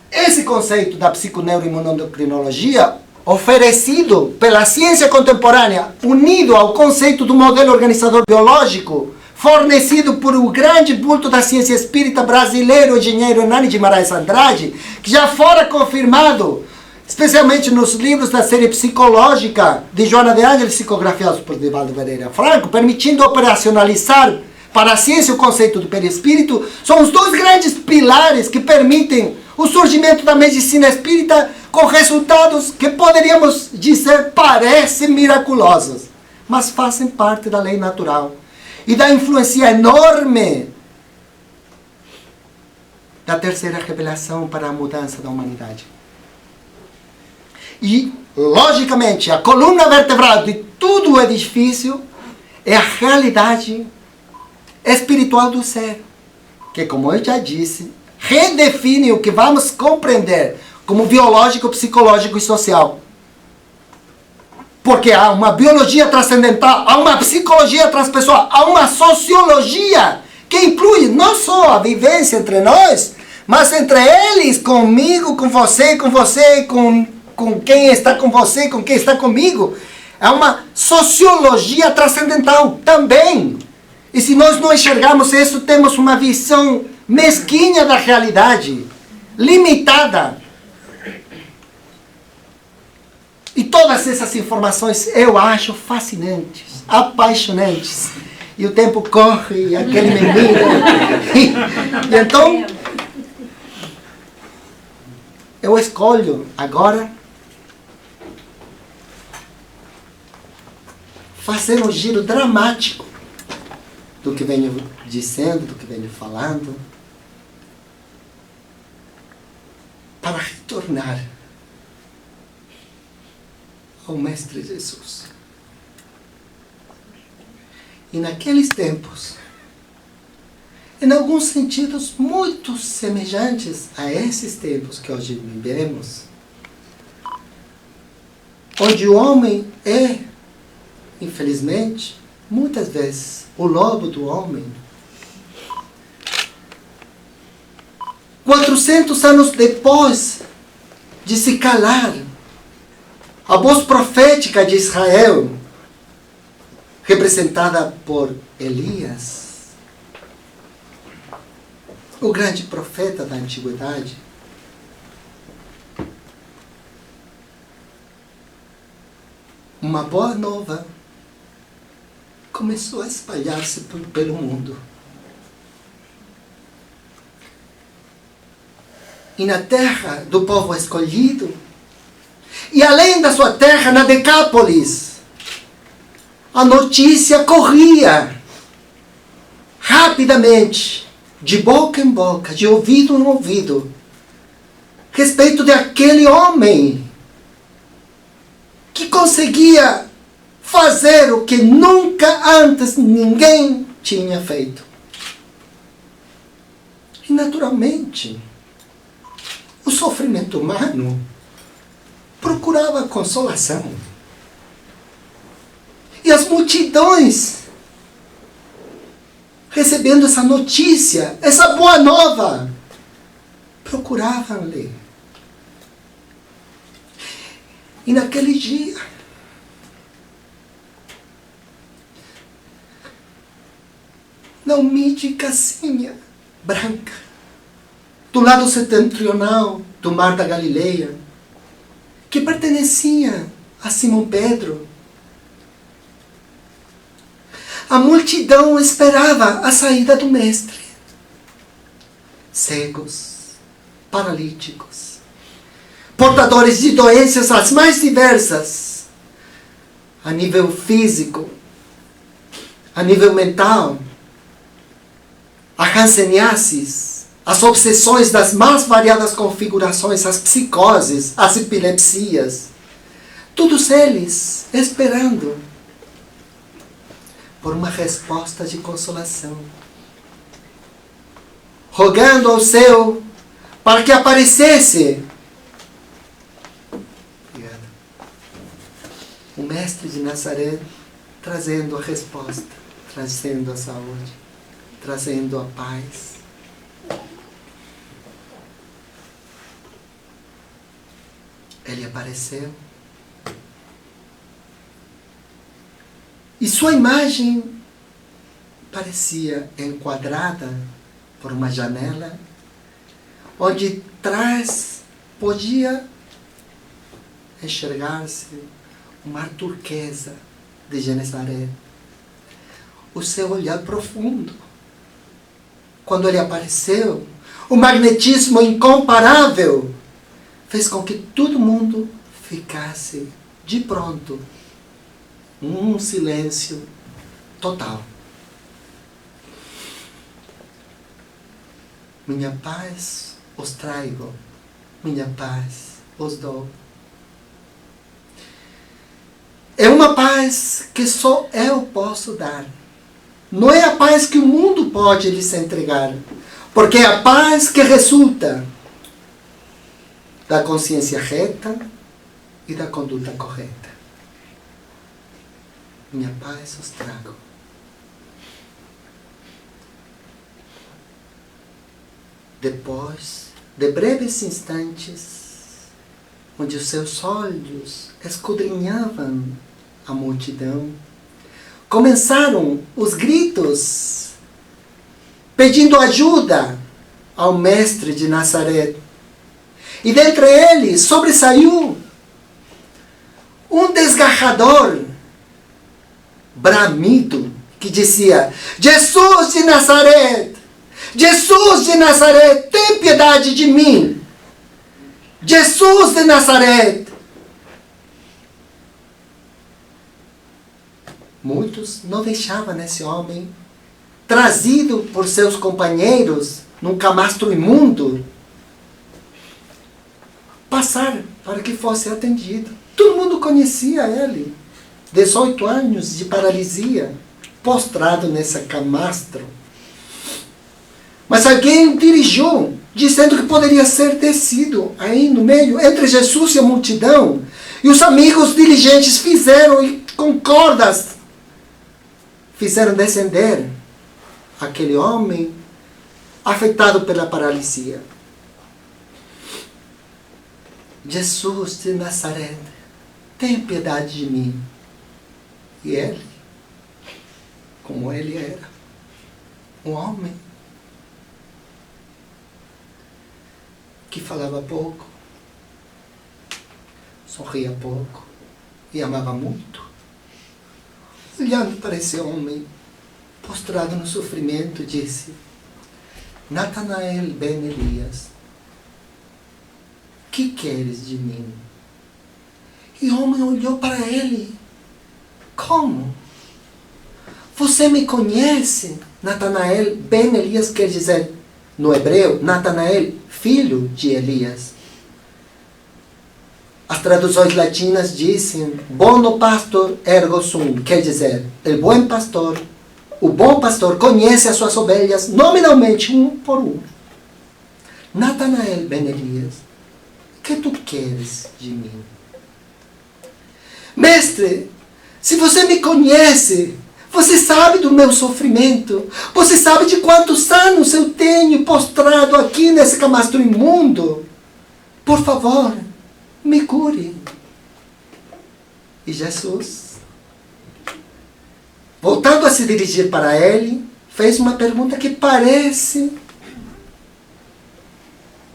Esse conceito da psiconeuroimunoendocrinologia, oferecido pela ciência contemporânea, unido ao conceito do modelo organizador biológico, fornecido por um grande bulto da ciência espírita brasileiro, o engenheiro Hernani de Moraes Andrade, que já fora confirmado, especialmente nos livros da série psicológica de Joana de Ângeles, psicografiados por Divaldo Pereira Franco, permitindo operacionalizar para a ciência o conceito do perispírito, são os dois grandes pilares que permitem o surgimento da medicina espírita com resultados que poderíamos dizer parecem miraculosos, mas fazem parte da lei natural e da influência enorme da terceira revelação para a mudança da humanidade. E, logicamente, a coluna vertebral de todo o edifício é a realidade espiritual do ser, que, como eu já disse, redefine o que vamos compreender como biológico, psicológico e social. Porque há uma biologia transcendental, há uma psicologia transpessoal, há uma sociologia que inclui não só a vivência entre nós, mas entre eles, comigo, com você, com quem está com você, com quem está comigo. É uma sociologia transcendental também. E se nós não enxergarmos isso, temos uma visão mesquinha da realidade, limitada. E todas essas informações eu acho fascinantes, apaixonantes. E o tempo corre, e aquele me mira. E então, eu escolho agora fazer um giro dramático do que venho dizendo, do que venho falando, para retornar ao Mestre Jesus. E naqueles tempos, em alguns sentidos muito semelhantes a esses tempos que hoje vivemos, onde o homem é, infelizmente, muitas vezes, o lobo do homem. 400 anos depois de se calar a voz profética de Israel, representada por Elias, o grande profeta da antiguidade, uma boa nova começou a espalhar-se pelo mundo. E na terra do povo escolhido, e além da sua terra, na Decápolis, a notícia corria rapidamente, de boca em boca, de ouvido em ouvido, a respeito daquele homem que conseguia fazer o que nunca antes ninguém tinha feito. E naturalmente, o sofrimento humano procurava consolação. E as multidões, recebendo essa notícia, essa boa nova, procuravam ler. E naquele dia, humilde casinha branca, do lado setentrional do Mar da Galileia, que pertencia a Simão Pedro. A multidão esperava a saída do Mestre. Cegos, paralíticos, portadores de doenças as mais diversas, a nível físico, a nível mental, a hanseníasis, as obsessões das mais variadas configurações, as psicoses, as epilepsias, todos eles esperando por uma resposta de consolação, rogando ao céu para que aparecesse o Mestre de Nazaré, trazendo a resposta, trazendo a saúde, trazendo a paz. Ele apareceu. E sua imagem parecia enquadrada por uma janela, onde atrás podia enxergar-se o mar turquesa de Genesaret, o seu olhar profundo. Quando ele apareceu, o magnetismo incomparável fez com que todo mundo ficasse de pronto, um silêncio total. Minha paz os trago, minha paz os dou. É uma paz que só eu posso dar. Não é a paz que o mundo pode lhes entregar, porque é a paz que resulta da consciência reta e da conduta correta. Minha paz os trago. Depois de breves instantes, onde os seus olhos esquadrinhavam a multidão, começaram os gritos, pedindo ajuda ao Mestre de Nazaré. E dentre eles sobressaiu um desgarrador bramido que dizia: Jesus de Nazaré, Jesus de Nazaré, tem piedade de mim. Jesus de Nazaré. Muitos não deixavam esse homem, trazido por seus companheiros num camastro imundo, passar para que fosse atendido. Todo mundo conhecia ele. 18 anos de paralisia, postrado nesse camastro. Mas alguém dirigiu, dizendo que poderia ser descido aí no meio, entre Jesus e a multidão. E os amigos diligentes fizeram, e com cordas, fizeram descender aquele homem afetado pela paralisia. Jesus de Nazaré, tem piedade de mim. E ele, como ele era, um homem que falava pouco, sorria pouco e amava muito, olhando para esse homem postrado no sofrimento, disse: Natanael ben Elias, que queres de mim? E o homem olhou para ele: como? Você me conhece? Natanael ben Elias quer dizer, no hebreu, Natanael, filho de Elias. As traduções latinas dizem bono pastor ergo sum, quer dizer, o bom pastor conhece as suas ovelhas nominalmente, um por um. Natanael ben Elias, que tu queres de mim? Mestre, se você me conhece, você sabe do meu sofrimento, você sabe de quantos anos eu tenho postrado aqui nesse camastro imundo. Por favor, me cure. E Jesus, voltando a se dirigir para ele, fez uma pergunta que parece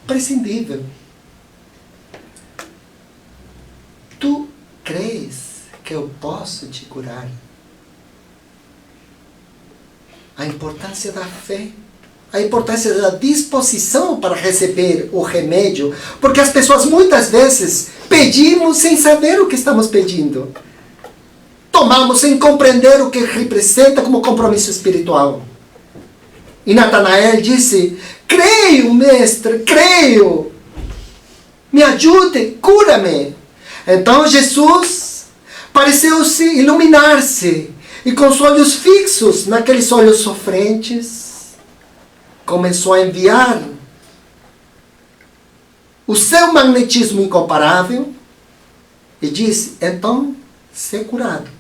prescindível. Tu crees que eu posso te curar? A importância da fé, a importância da disposição para receber o remédio, porque as pessoas muitas vezes pedimos sem saber o que estamos pedindo. Tomamos sem compreender o que representa como compromisso espiritual. E Natanael disse: creio, mestre, creio. Me ajude, cura-me. Então Jesus pareceu-se iluminar-se e com os olhos fixos naqueles olhos sofrentes, começou a enviar o seu magnetismo incomparável e disse: então, ser curado.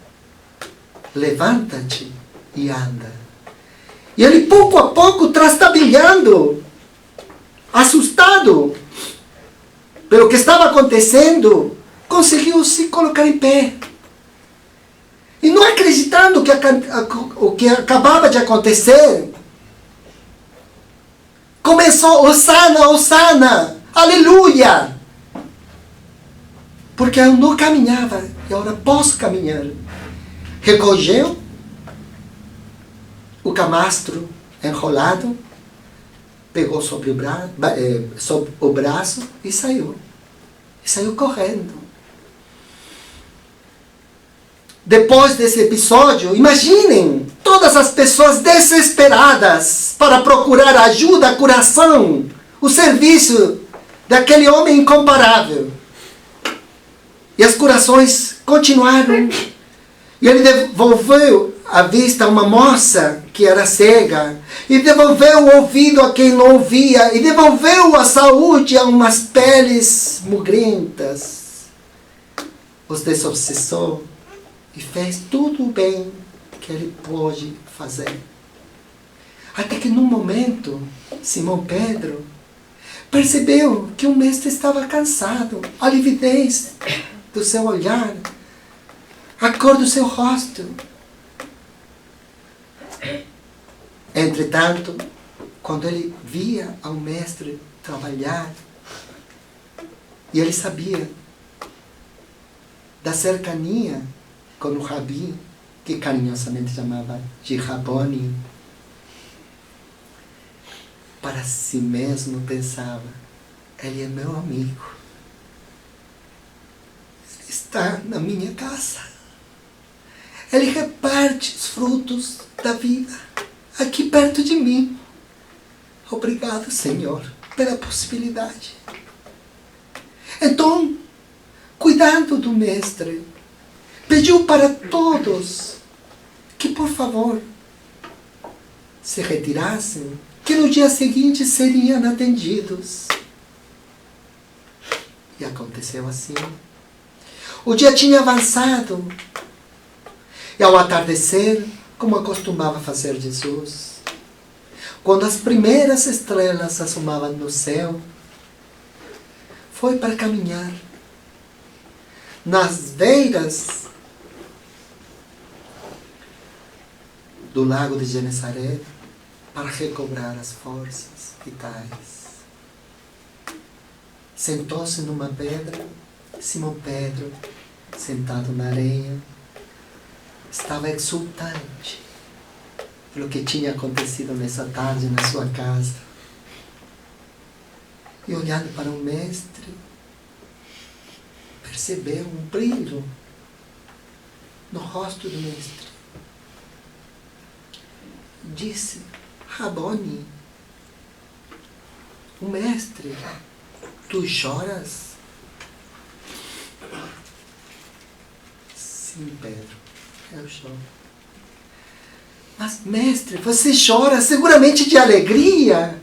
Levanta-te e anda. E ele pouco a pouco, trastabilhando, assustado pelo que estava acontecendo, conseguiu se colocar em pé. E não acreditando que o que acabava de acontecer, começou: Hosana, Hosana, aleluia! Porque eu não caminhava e agora posso caminhar. Recolheu o camastro enrolado, pegou sobre o braço e saiu. E saiu correndo. Depois desse episódio, imaginem todas as pessoas desesperadas para procurar ajuda, curação, o serviço daquele homem incomparável. E as curações continuaram. E ele devolveu a vista a uma moça que era cega, e devolveu o ouvido a quem não ouvia, e devolveu a saúde a umas peles mugrentas. Os desobsessou e fez tudo o bem que ele pôde fazer. Até que num momento, Simão Pedro percebeu que o mestre estava cansado, a lividez do seu olhar, a cor do seu rosto. Entretanto, quando ele via ao mestre trabalhar, e ele sabia da cercania com o Rabi, que carinhosamente chamava de Raboni, para si mesmo pensava: ele é meu amigo, ele está na minha casa. Ele reparte os frutos da vida aqui perto de mim. Obrigado, Senhor, pela possibilidade. Então, cuidando do mestre, pediu para todos que, por favor, se retirassem, que no dia seguinte seriam atendidos. E aconteceu assim. O dia tinha avançado. E ao atardecer, como acostumava fazer Jesus, quando as primeiras estrelas se assomavam no céu, foi para caminhar nas beiras do lago de Genesaré para recobrar as forças vitais. Sentou-se numa pedra. Simão Pedro, sentado na areia, estava exultante pelo que tinha acontecido nessa tarde na sua casa. E olhando para o mestre, percebeu um brilho no rosto do mestre. Disse: Raboni, o mestre, tu choras? Sim, Pedro, eu choro. Mas, mestre, você chora seguramente de alegria,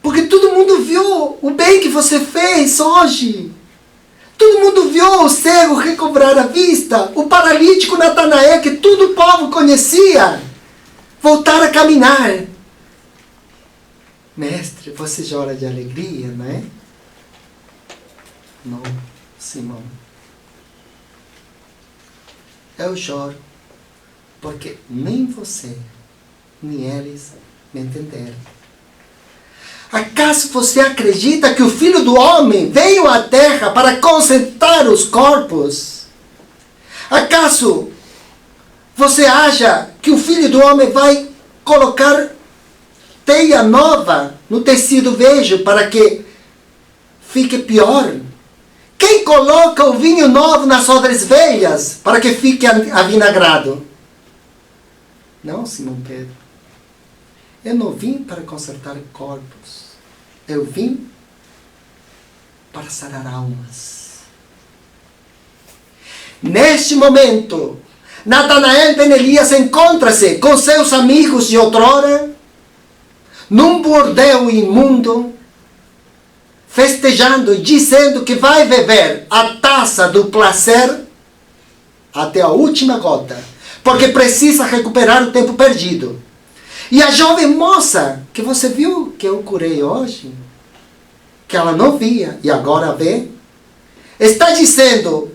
porque todo mundo viu o bem que você fez hoje. Todo mundo viu o cego recobrar a vista, o paralítico Natanael, que todo o povo conhecia, voltar a caminhar. Mestre, você chora de alegria, não é? Não, Simão. Eu choro porque nem você, nem eles me entenderam. Acaso você acredita que o Filho do Homem veio à terra para consertar os corpos? Acaso você acha que o Filho do Homem vai colocar teia nova no tecido velho para que fique pior? Quem coloca o vinho novo nas odres velhas para que fique avinagrado? Não, Simão Pedro. Eu não vim para consertar corpos. Eu vim para sarar almas. Neste momento, Natanael ben Elias encontra-se com seus amigos de outrora, num bordel imundo, festejando e dizendo que vai beber a taça do prazer até a última gota, porque precisa recuperar o tempo perdido. E a jovem moça, que você viu que eu curei hoje, que ela não via e agora vê, está dizendo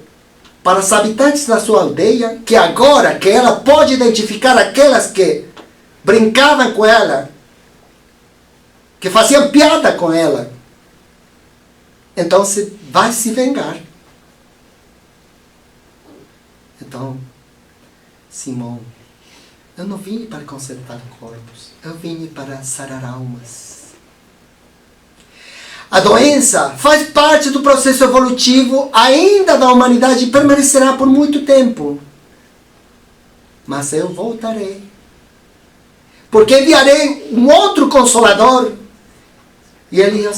para os habitantes da sua aldeia que agora que ela pode identificar aquelas que brincavam com ela, que faziam piada com ela, então se vai se vingar. Então, Simão, eu não vim para consertar corpos, eu vim para sarar almas. A doença faz parte do processo evolutivo ainda da humanidade e permanecerá por muito tempo. Mas eu voltarei. Porque enviarei um outro Consolador e ele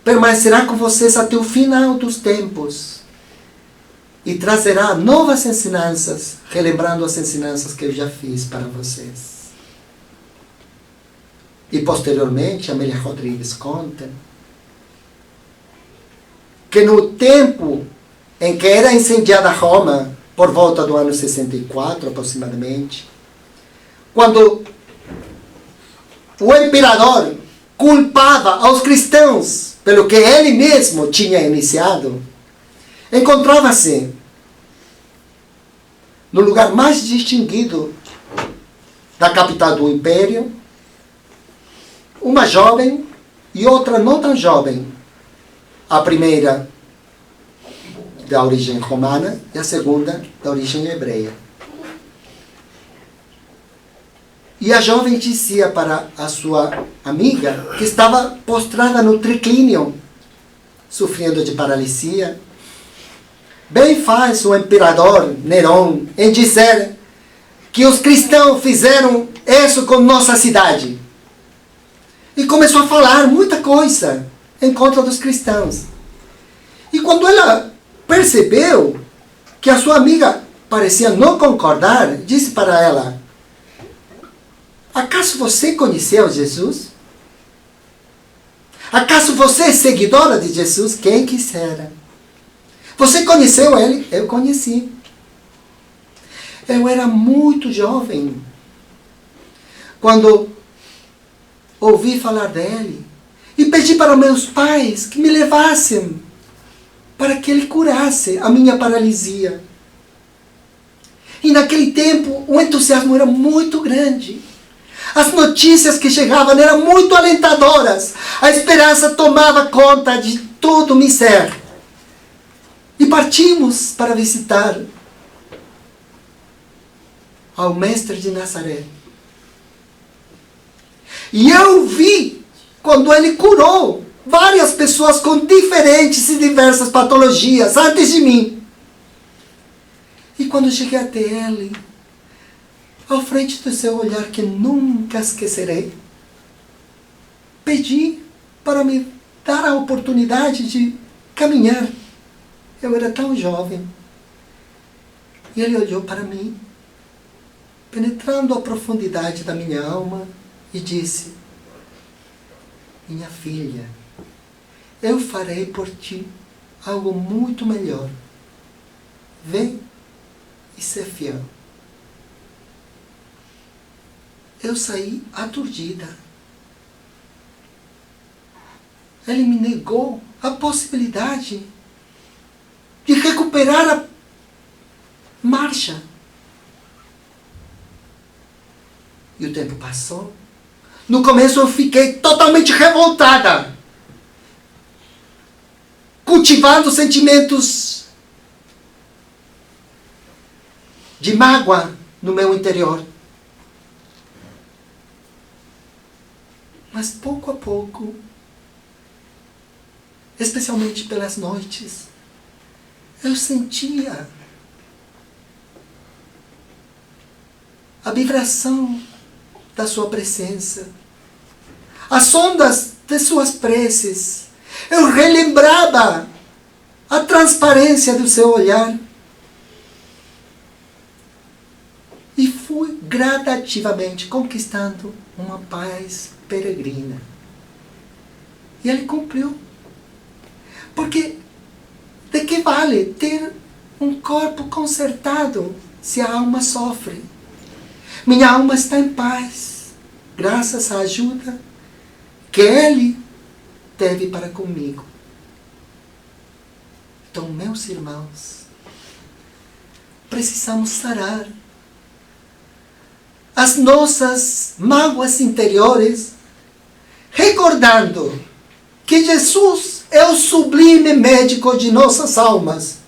permanecerá com vocês até o final dos tempos. E trazerá novas ensinanças, relembrando as ensinanças que eu já fiz para vocês. E posteriormente, Amélia Rodrigues conta que no tempo em que era incendiada Roma, por volta do ano 64 aproximadamente, quando o imperador culpava aos cristãos pelo que ele mesmo tinha iniciado, encontrava-se no lugar mais distinguido da capital do império, uma jovem e outra não tão jovem. A primeira da origem romana e a segunda da origem hebreia. E a jovem dizia para a sua amiga, que estava postrada no triclínio, sofrendo de paralisia: bem faz o imperador Nerão em dizer que os cristãos fizeram isso com nossa cidade. E começou a falar muita coisa em contra dos cristãos. E quando ela percebeu que a sua amiga parecia não concordar, disse para ela: acaso você conheceu Jesus? Acaso você é seguidora de Jesus? Quem quisera. Você conheceu ele? Eu conheci. Eu era muito jovem quando ouvi falar dele e pedi para meus pais que me levassem para que ele curasse a minha paralisia. E naquele tempo o entusiasmo era muito grande. As notícias que chegavam eram muito alentadoras. A esperança tomava conta de todo o meu ser. E partimos para visitar ao Mestre de Nazaré. E eu vi quando ele curou várias pessoas com diferentes e diversas patologias antes de mim. E quando cheguei até ele, ao frente do seu olhar que nunca esquecerei, pedi para me dar a oportunidade de caminhar. Eu era tão jovem. E ele olhou para mim, penetrando a profundidade da minha alma, e disse: minha filha, eu farei por ti algo muito melhor. Vem e ser fiel. Eu saí aturdida. Ele me negou a possibilidade de recuperar a marcha. E o tempo passou. No começo eu fiquei totalmente revoltada, cultivando sentimentos de mágoa no meu interior. Mas pouco a pouco, especialmente pelas noites, eu sentia a vibração da sua presença, as ondas de suas preces. Eu relembrava a transparência do seu olhar. E fui gradativamente conquistando uma paz peregrina. E ele cumpriu. Porque de que vale ter um corpo consertado se a alma sofre? Minha alma está em paz, graças à ajuda que Ele teve para comigo. Então, meus irmãos, precisamos sarar as nossas mágoas interiores, recordando que Jesus é o sublime médico de nossas almas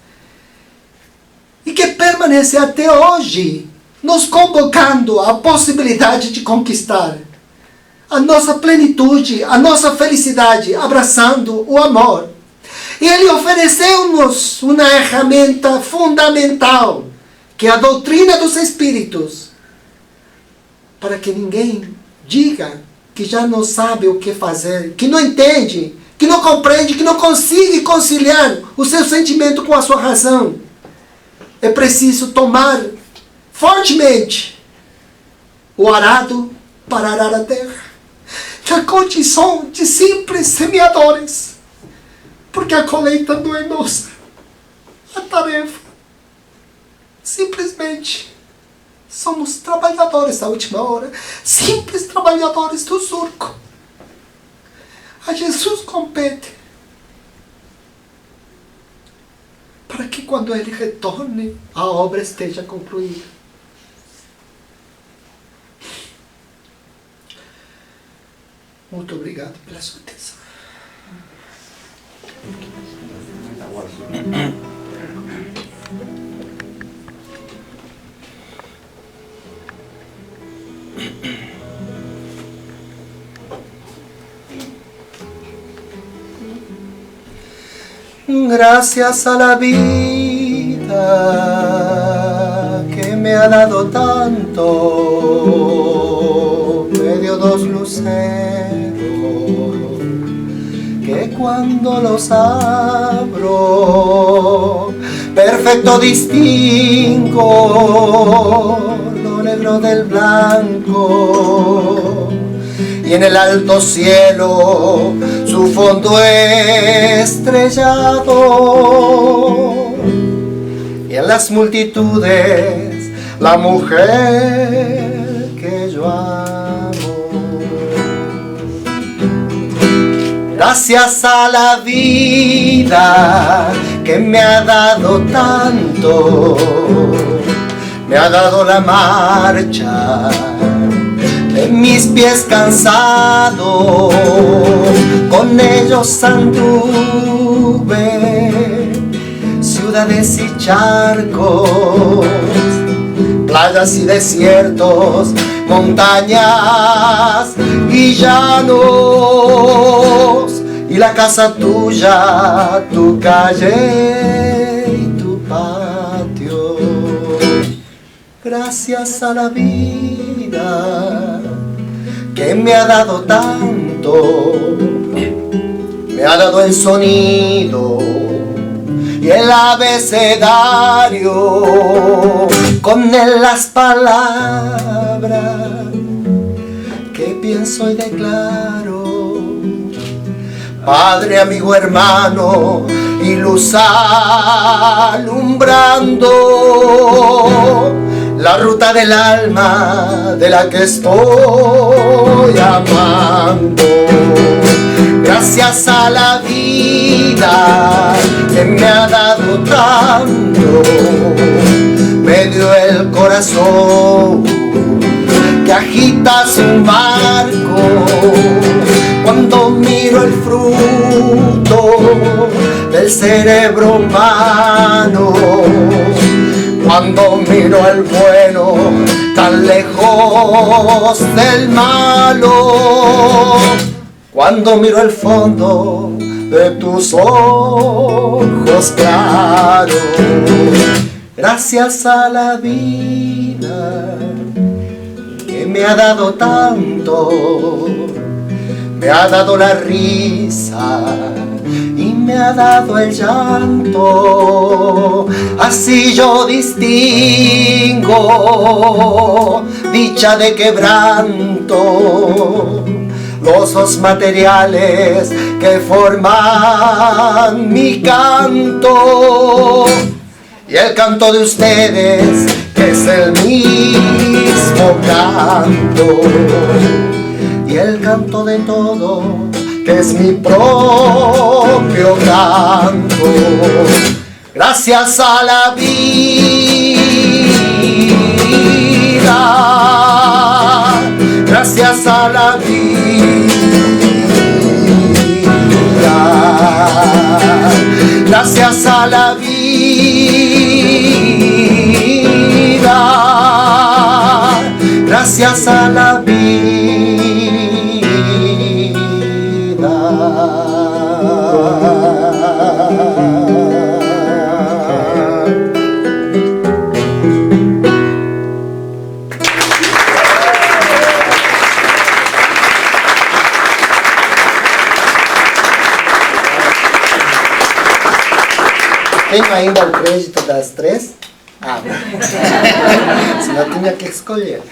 e que permanece até hoje nos convocando à possibilidade de conquistar a nossa plenitude, a nossa felicidade, abraçando o amor. E Ele ofereceu-nos uma ferramenta fundamental, que é a doutrina dos Espíritos, para que ninguém diga que já não sabe o que fazer, que não entende, que não compreende, que não consegue conciliar o seu sentimento com a sua razão. É preciso tomar fortemente o arado para arar a terra, na condição de simples semeadores, porque a colheita não é nossa. A tarefa, simplesmente, somos trabalhadores da última hora, simples trabalhadores do surco. A Jesus compete, para que quando Ele retorne, a obra esteja concluída. Muito obrigado pela sua atenção. Gracias a la vida que me ha dado tanto, me dio dos luceros que cuando los abro, perfecto distingo lo negro del blanco, y en el alto cielo su fondo estrellado, y en las multitudes la mujer que yo amo. Gracias a la vida que me ha dado tanto, me ha dado la marcha de mis pies cansados, con ellos anduve ciudades y charcos, playas y desiertos, montañas y llanos, y la casa tuya, tu calle y tu patio. Gracias a la vida que me ha dado tanto, me ha dado el sonido y el abecedario, con él las palabras que pienso y declaro. Padre, amigo, hermano y luz alumbrando la ruta del alma de la que estoy amando. Gracias a la vida que me ha dado tanto, me dio el corazón que agitas un barco, cuando miro el fruto del cerebro humano, cuando miro el bueno tan lejos del malo, cuando miro el fondo de tus ojos claros. Gracias a la vida que me ha dado tanto, me ha dado la risa y me ha dado el llanto. Así yo distingo dicha de quebranto, los dos materiales que forman mi canto. Y el canto de ustedes, que es el mismo canto. Y el canto de todos, que es mi propio canto. Gracias a la vida, gracias a la vida, gracias a la vida, gracias a la vida. Tenho ainda o crédito das três? Senão eu tinha que escolher.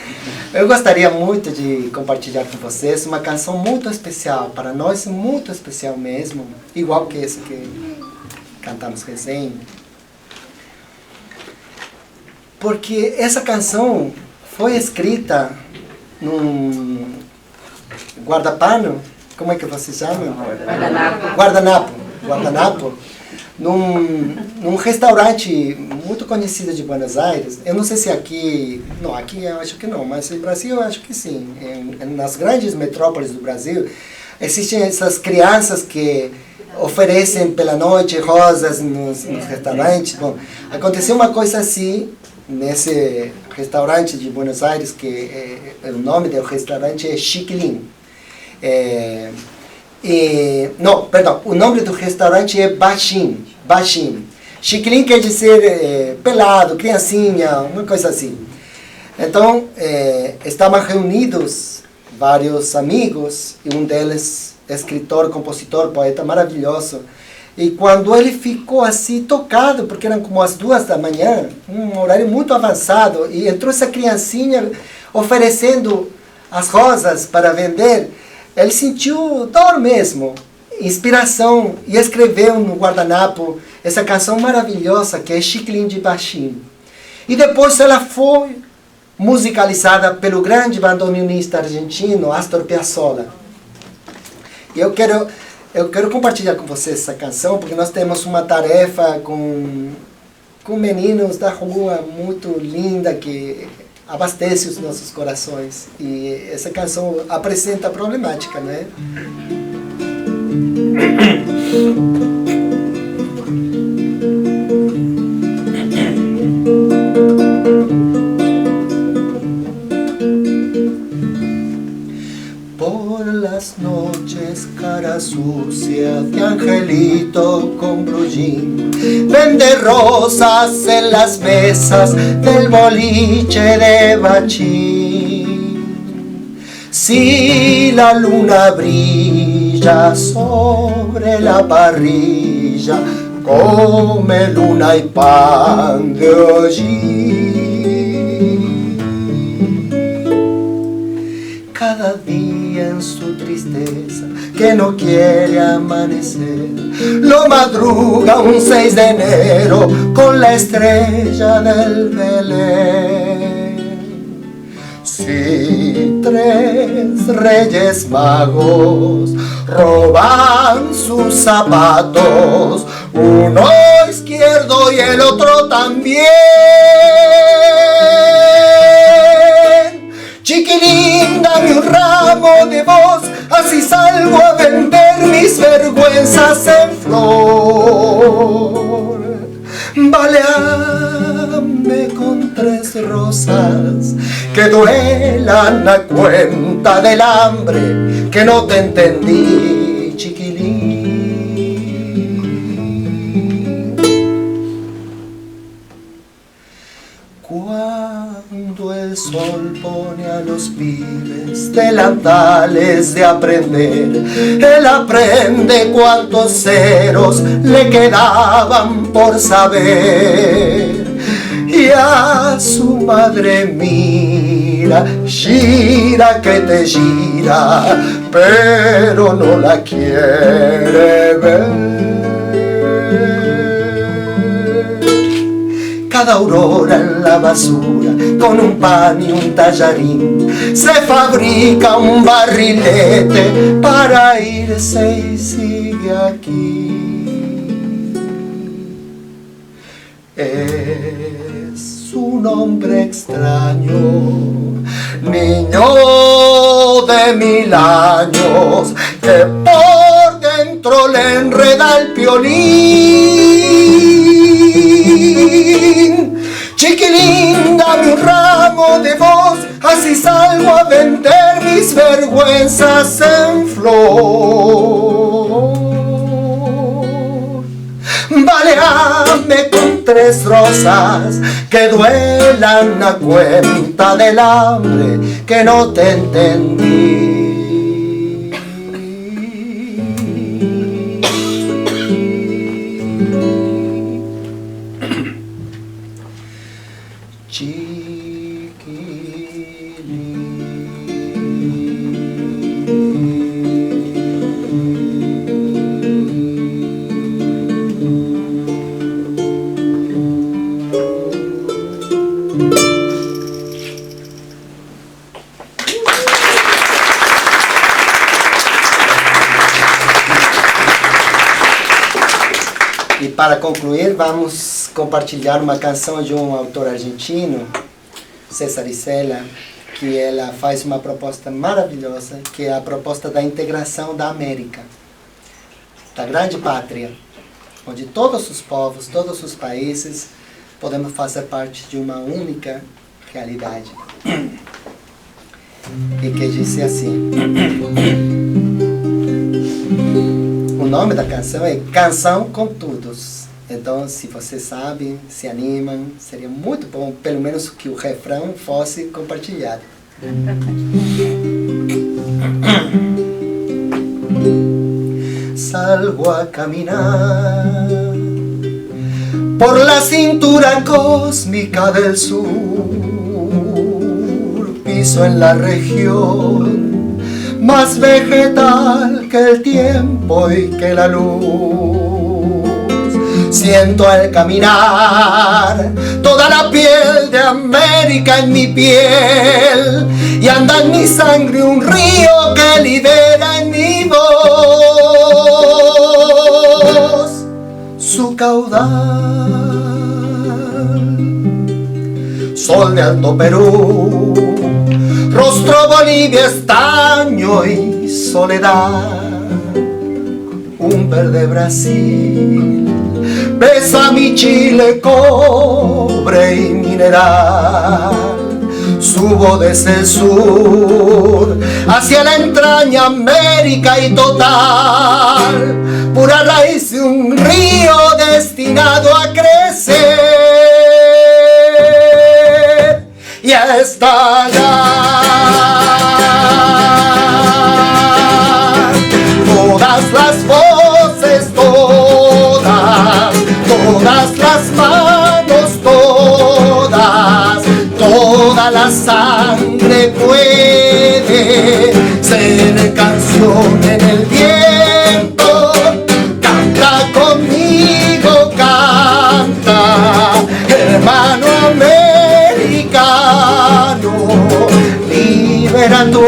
Eu gostaria muito de compartilhar com vocês uma canção muito especial, para nós muito especial mesmo, igual que esse que cantamos recém. Porque essa canção foi escrita num guarda-pano, como é que você chama? Guardanapo. Num restaurante muito conhecido de Buenos Aires. Eu não sei se aqui... Não, aqui eu acho que não, mas no Brasil eu acho que sim. Nas grandes metrópoles do Brasil, existem essas crianças que oferecem pela noite rosas nos restaurantes. Bom, aconteceu uma coisa assim nesse restaurante de Buenos Aires, que o nome do restaurante é Chiquilín. Não, perdão, o nome do restaurante é Baixim. Chiquilín quer dizer pelado, criancinha, uma coisa assim. Então, estavam reunidos vários amigos, e um deles, escritor, compositor, poeta maravilhoso. E quando ele ficou assim tocado, porque eram como as 2 da manhã, um horário muito avançado, e entrou essa criancinha oferecendo as rosas para vender, ele sentiu dor mesmo, inspiração, e escreveu no guardanapo essa canção maravilhosa que é Chiquilín de Baixim. E depois ela foi musicalizada pelo grande bandoneonista argentino Astor Piazzolla. E eu quero compartilhar com vocês essa canção, porque nós temos uma tarefa com meninos da rua muito linda que abastece os nossos corações. E essa canção apresenta a problemática, né? Por las noches, cara sucia de angelito con blue jean, vende rosas en las mesas del boliche de Bachín. Si la luna brilla sobre la parrilla, come luna y pan de hollín. Cada día en su tristeza, que no quiere amanecer, lo madruga un 6 de enero con la estrella del Belén. Si 3 reyes magos roban sus zapatos, uno izquierdo y el otro también, Chiquilín vergüenzas en flor. Baleame con 3 rosas que duelan a cuenta del hambre, que no te entendí, chiquilín. Cuando el sol pone a los pibes delantales de aprender, él aprende cuántos ceros le quedaban por saber. Y a su madre mira, gira que te gira, pero no la quiere ver. Cada aurora en la basura, con un pan y un tallarín, se fabrica un barrilete para irse y sigue aquí. Es un hombre extraño, niño de 1000 años, que por dentro le enreda el piolín. Chiquilín, dame un ramo de voz, así salgo a vender mis vergüenzas en flor. Baleame con 3 rosas que duelan a cuenta del hambre, que no te entendí. E para concluir, vamos compartilhar uma canção de um autor argentino, César Isela, que ela faz uma proposta maravilhosa, que é a proposta da integração da América, da grande pátria, onde todos os povos, todos os países podemos fazer parte de uma única realidade. E que diz assim: o nome da canção é Canção com Todos. Então, se você sabe, se animam, seria muito bom, pelo menos que o refrão fosse compartilhado. Salgo a caminar por la cintura cósmica del sur, piso en la región más vegetal que el tiempo y que la luz. Siento al caminar toda la piel de América en mi piel, y anda en mi sangre un río que libera en mi voz su caudal. Sol de Alto Perú, rostro Bolivia, estaño y soledad. Un verde Brasil besa mi Chile, cobre y mineral. Subo desde el sur hacia la entraña América y total, pura raíz de un río destinado a crecer y a estallar. Todas las voces, todas las manos, toda la sangre puede ser canción en el viento. Canta conmigo, canta, hermano americano, liberando